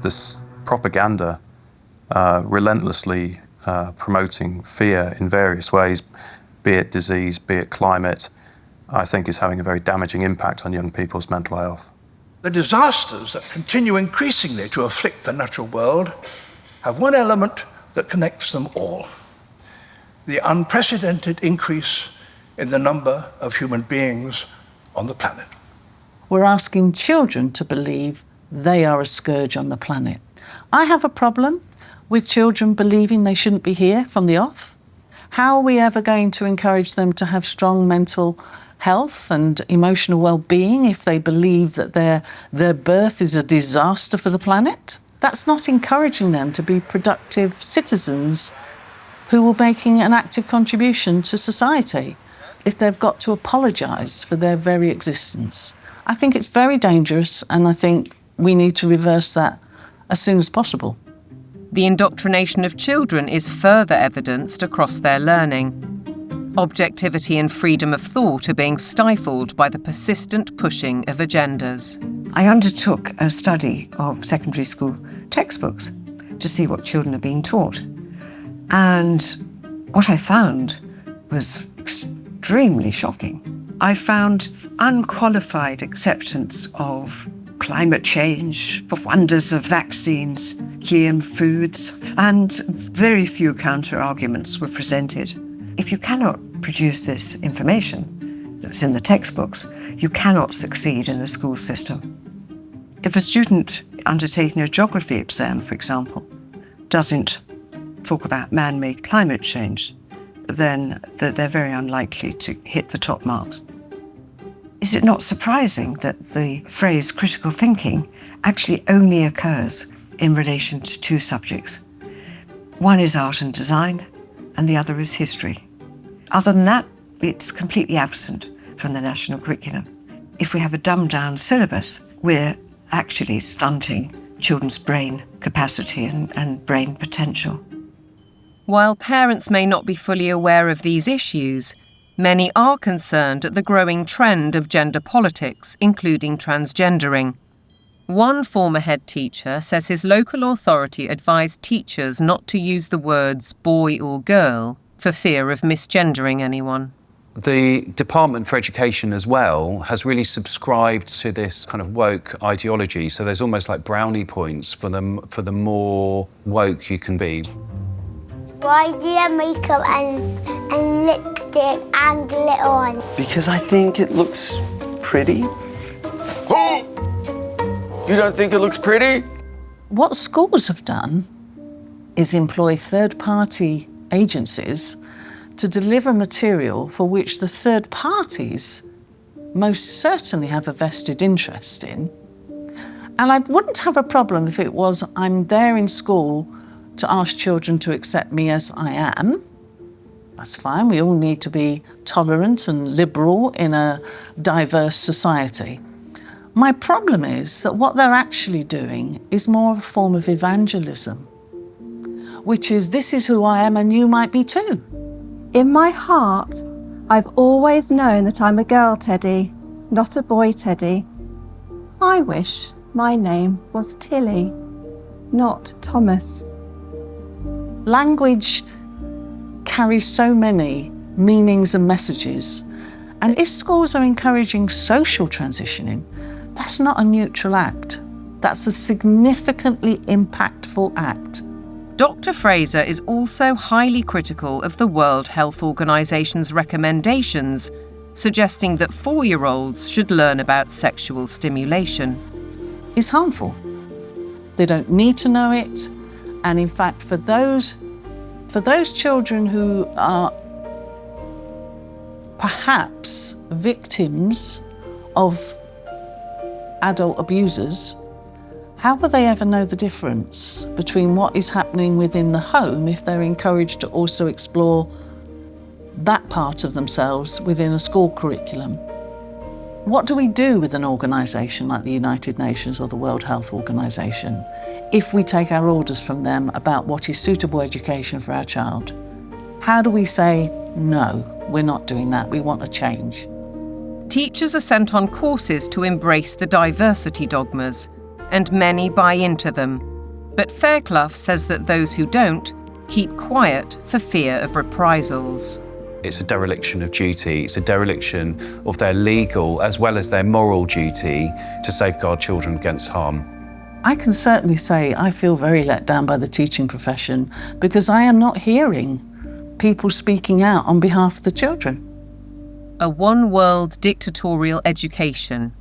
This propaganda relentlessly promoting fear in various ways, be it disease, be it climate, I think is having a very damaging impact on young people's mental health. The disasters that continue increasingly to afflict the natural world have one element that connects them all: the unprecedented increase in the number of human beings on the planet. We're asking children to believe they are a scourge on the planet. I have a problem with children believing they shouldn't be here from the off. How are we ever going to encourage them to have strong mental health and emotional well-being if they believe that their birth is a disaster for the planet? That's not encouraging them to be productive citizens who are making an active contribution to society if they've got to apologise for their very existence. I think it's very dangerous, and I think we need to reverse that as soon as possible. The indoctrination of children is further evidenced across their learning. Objectivity and freedom of thought are being stifled by the persistent pushing of agendas. I undertook a study of secondary school textbooks to see what children are being taught. And what I found was extremely shocking. I found unqualified acceptance of climate change, the wonders of vaccines, GM foods, and very few counter-arguments were presented. If you cannot produce this information that's in the textbooks, you cannot succeed in the school system. If a student undertaking a geography exam, for example, doesn't talk about man-made climate change, then they're very unlikely to hit the top marks. Is it not surprising that the phrase critical thinking actually only occurs in relation to two subjects? One is art and design, and the other is history. Other than that, it's completely absent from the national curriculum. If we have a dumbed-down syllabus, we're actually stunting children's brain capacity and brain potential. While parents may not be fully aware of these issues, many are concerned at the growing trend of gender politics, including transgendering. One former head teacher says his local authority advised teachers not to use the words boy or girl for fear of misgendering anyone. The Department for Education as well has really subscribed to this kind of woke ideology. So there's almost like brownie points for the more woke you can be. Why do you have makeup and lipstick and glitter on? Because I think it looks pretty. Oh! You don't think it looks pretty? What schools have done is employ third-party agencies to deliver material for which the third parties most certainly have a vested interest in. And I wouldn't have a problem if it was I'm there in school to ask children to accept me as I am. That's fine. We all need to be tolerant and liberal in a diverse society. My problem is that what they're actually doing is more a form of evangelism, which is this is who I am and you might be too. In my heart, I've always known that I'm a girl Teddy, not a boy Teddy. I wish my name was Tilly, not Thomas. Language carries so many meanings and messages. And if schools are encouraging social transitioning, that's not a neutral act. That's a significantly impactful act. Dr. Fraser is also highly critical of the World Health Organization's recommendations, suggesting that 4-year-olds should learn about sexual stimulation. It's harmful. They don't need to know it. And in fact, for those children who are perhaps victims of adult abusers, how will they ever know the difference between what is happening within the home if they're encouraged to also explore that part of themselves within a school curriculum? What do we do with an organisation like the United Nations or the World Health Organization if we take our orders from them about what is suitable education for our child? How do we say, no, we're not doing that, we want a change? Teachers are sent on courses to embrace the diversity dogmas, and many buy into them. But Fairclough says that those who don't keep quiet for fear of reprisals. It's a dereliction of duty. It's a dereliction of their legal as well as their moral duty to safeguard children against harm. I can certainly say I feel very let down by the teaching profession because I am not hearing people speaking out on behalf of the children. A one-world dictatorial education,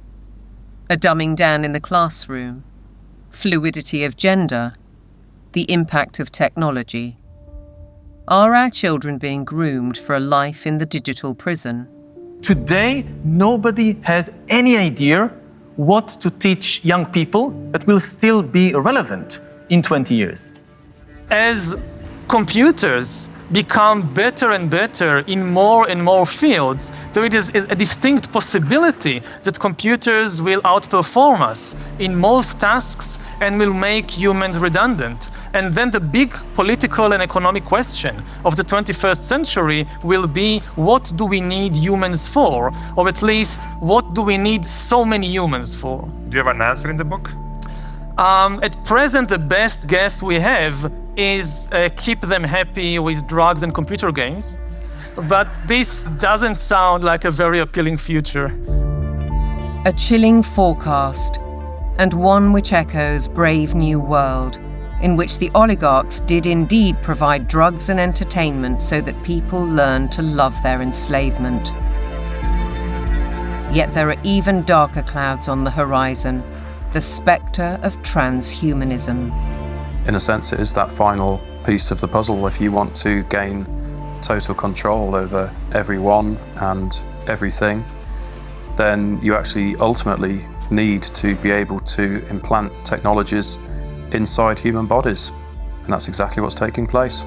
a dumbing down in the classroom, fluidity of gender, the impact of technology. Are our children being groomed for a life in the digital prison? Today, nobody has any idea what to teach young people that will still be relevant in 20 years. As computers become better and better in more and more fields, there is a distinct possibility that computers will outperform us in most tasks and will make humans redundant. And then the big political and economic question of the 21st century will be, what do we need humans for? Or at least, what do we need so many humans for? Do you have an answer in the book? At present, the best guess we have is keep them happy with drugs and computer games. But this doesn't sound like a very appealing future. A chilling forecast, and one which echoes Brave New World, in which the oligarchs did indeed provide drugs and entertainment so that people learned to love their enslavement. Yet there are even darker clouds on the horizon, the spectre of transhumanism. In a sense, it is that final piece of the puzzle. If you want to gain total control over everyone and everything, then you actually ultimately need to be able to implant technologies inside human bodies. And that's exactly what's taking place.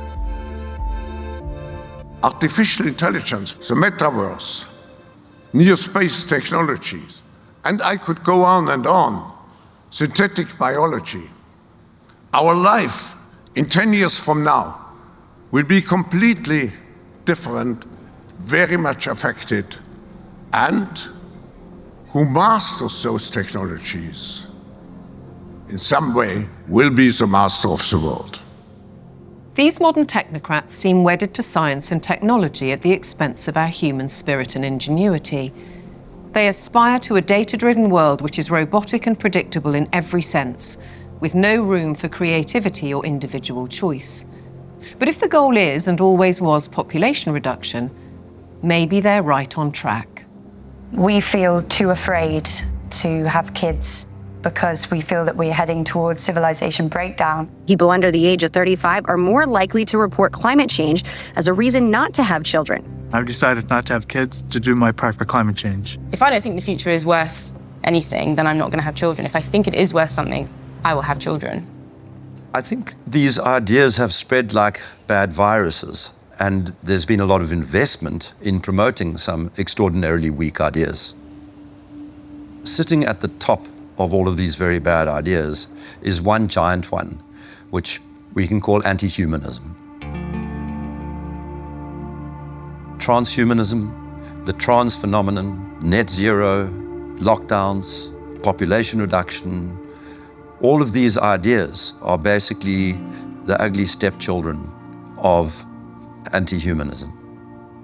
Artificial intelligence, the metaverse, near space technologies, and I could go on and on. Synthetic biology. Our life in 10 years from now will be completely different, very much affected, and who masters those technologies in some way will be the master of the world. These modern technocrats seem wedded to science and technology at the expense of our human spirit and ingenuity. They aspire to a data-driven world which is robotic and predictable in every sense, with no room for creativity or individual choice. But if the goal is, and always was, population reduction, maybe they're right on track. We feel too afraid to have kids because we feel that we're heading towards civilization breakdown. People under the age of 35 are more likely to report climate change as a reason not to have children. I've decided not to have kids to do my part for climate change. If I don't think the future is worth anything, then I'm not going to have children. If I think it is worth something, I will have children. I think these ideas have spread like bad viruses, and there's been a lot of investment in promoting some extraordinarily weak ideas. Sitting at the top of all of these very bad ideas is one giant one, which we can call anti-humanism. Transhumanism, the trans phenomenon, net zero, lockdowns, population reduction, all of these ideas are basically the ugly stepchildren of anti-humanism.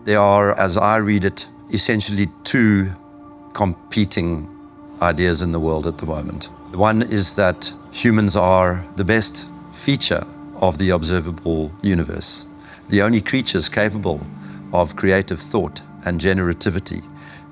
They are, as I read it, essentially two competing ideas in the world at the moment. One is that humans are the best feature of the observable universe, the only creatures capable of creative thought and generativity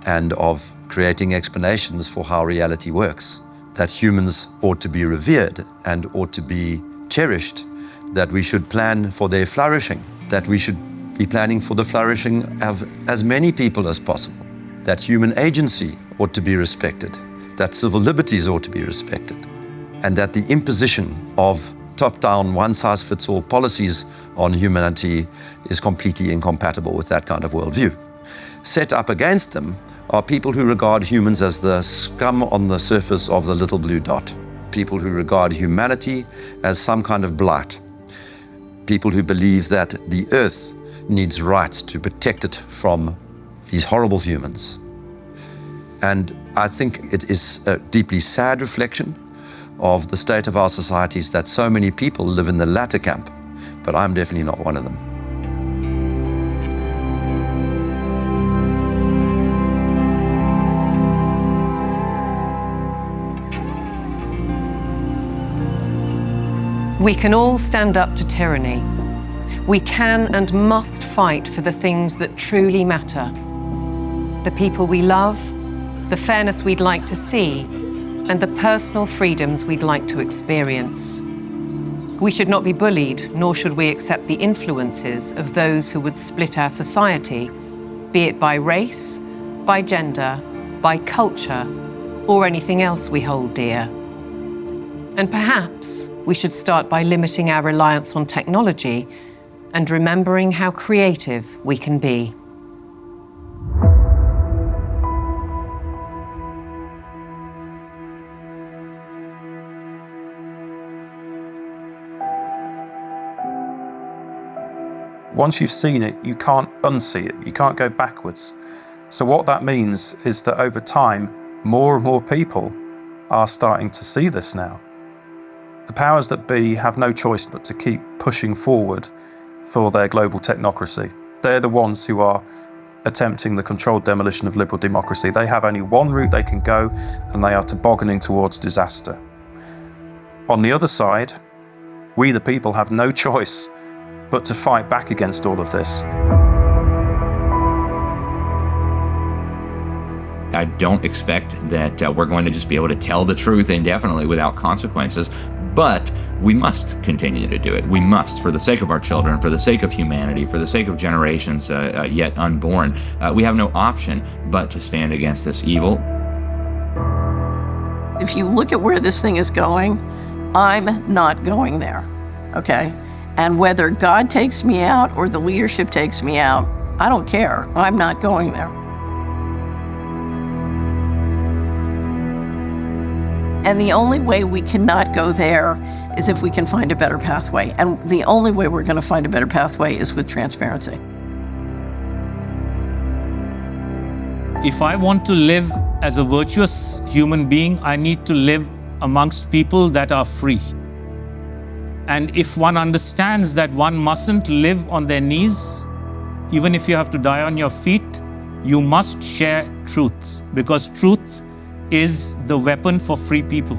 and of creating explanations for how reality works, that humans ought to be revered and ought to be cherished, that we should plan for their flourishing, that we should be planning for the flourishing of as many people as possible, that human agency ought to be respected, that civil liberties ought to be respected, and that the imposition of top-down, one-size-fits-all policies on humanity is completely incompatible with that kind of worldview. Set up against them are people who regard humans as the scum on the surface of the little blue dot, people who regard humanity as some kind of blight, people who believe that the earth needs rights to protect it from these horrible humans. And I think it is a deeply sad reflection of the state of our societies that so many people live in the latter camp, but I'm definitely not one of them. We can all stand up to tyranny. We can and must fight for the things that truly matter. The people we love, the fairness we'd like to see, and the personal freedoms we'd like to experience. We should not be bullied, nor should we accept the influences of those who would split our society, be it by race, by gender, by culture, or anything else we hold dear. And perhaps we should start by limiting our reliance on technology and remembering how creative we can be. Once you've seen it, you can't unsee it. You can't go backwards. So what that means is that over time, more and more people are starting to see this now. The powers that be have no choice but to keep pushing forward for their global technocracy. They're the ones who are attempting the controlled demolition of liberal democracy. They have only one route they can go, and they are tobogganing towards disaster. On the other side, we the people have no choice but to fight back against all of this. I don't expect that we're going to just be able to tell the truth indefinitely without consequences, but we must continue to do it. We must, for the sake of our children, for the sake of humanity, for the sake of generations yet unborn. We have no option but to stand against this evil. If you look at where this thing is going, I'm not going there, okay? And whether God takes me out or the leadership takes me out, I don't care. I'm not going there. And the only way we cannot go there is if we can find a better pathway. And the only way we're going to find a better pathway is with transparency. If I want to live as a virtuous human being, I need to live amongst people that are free. And if one understands that one mustn't live on their knees, even if you have to die on your feet, you must share truth, because truth is the weapon for free people.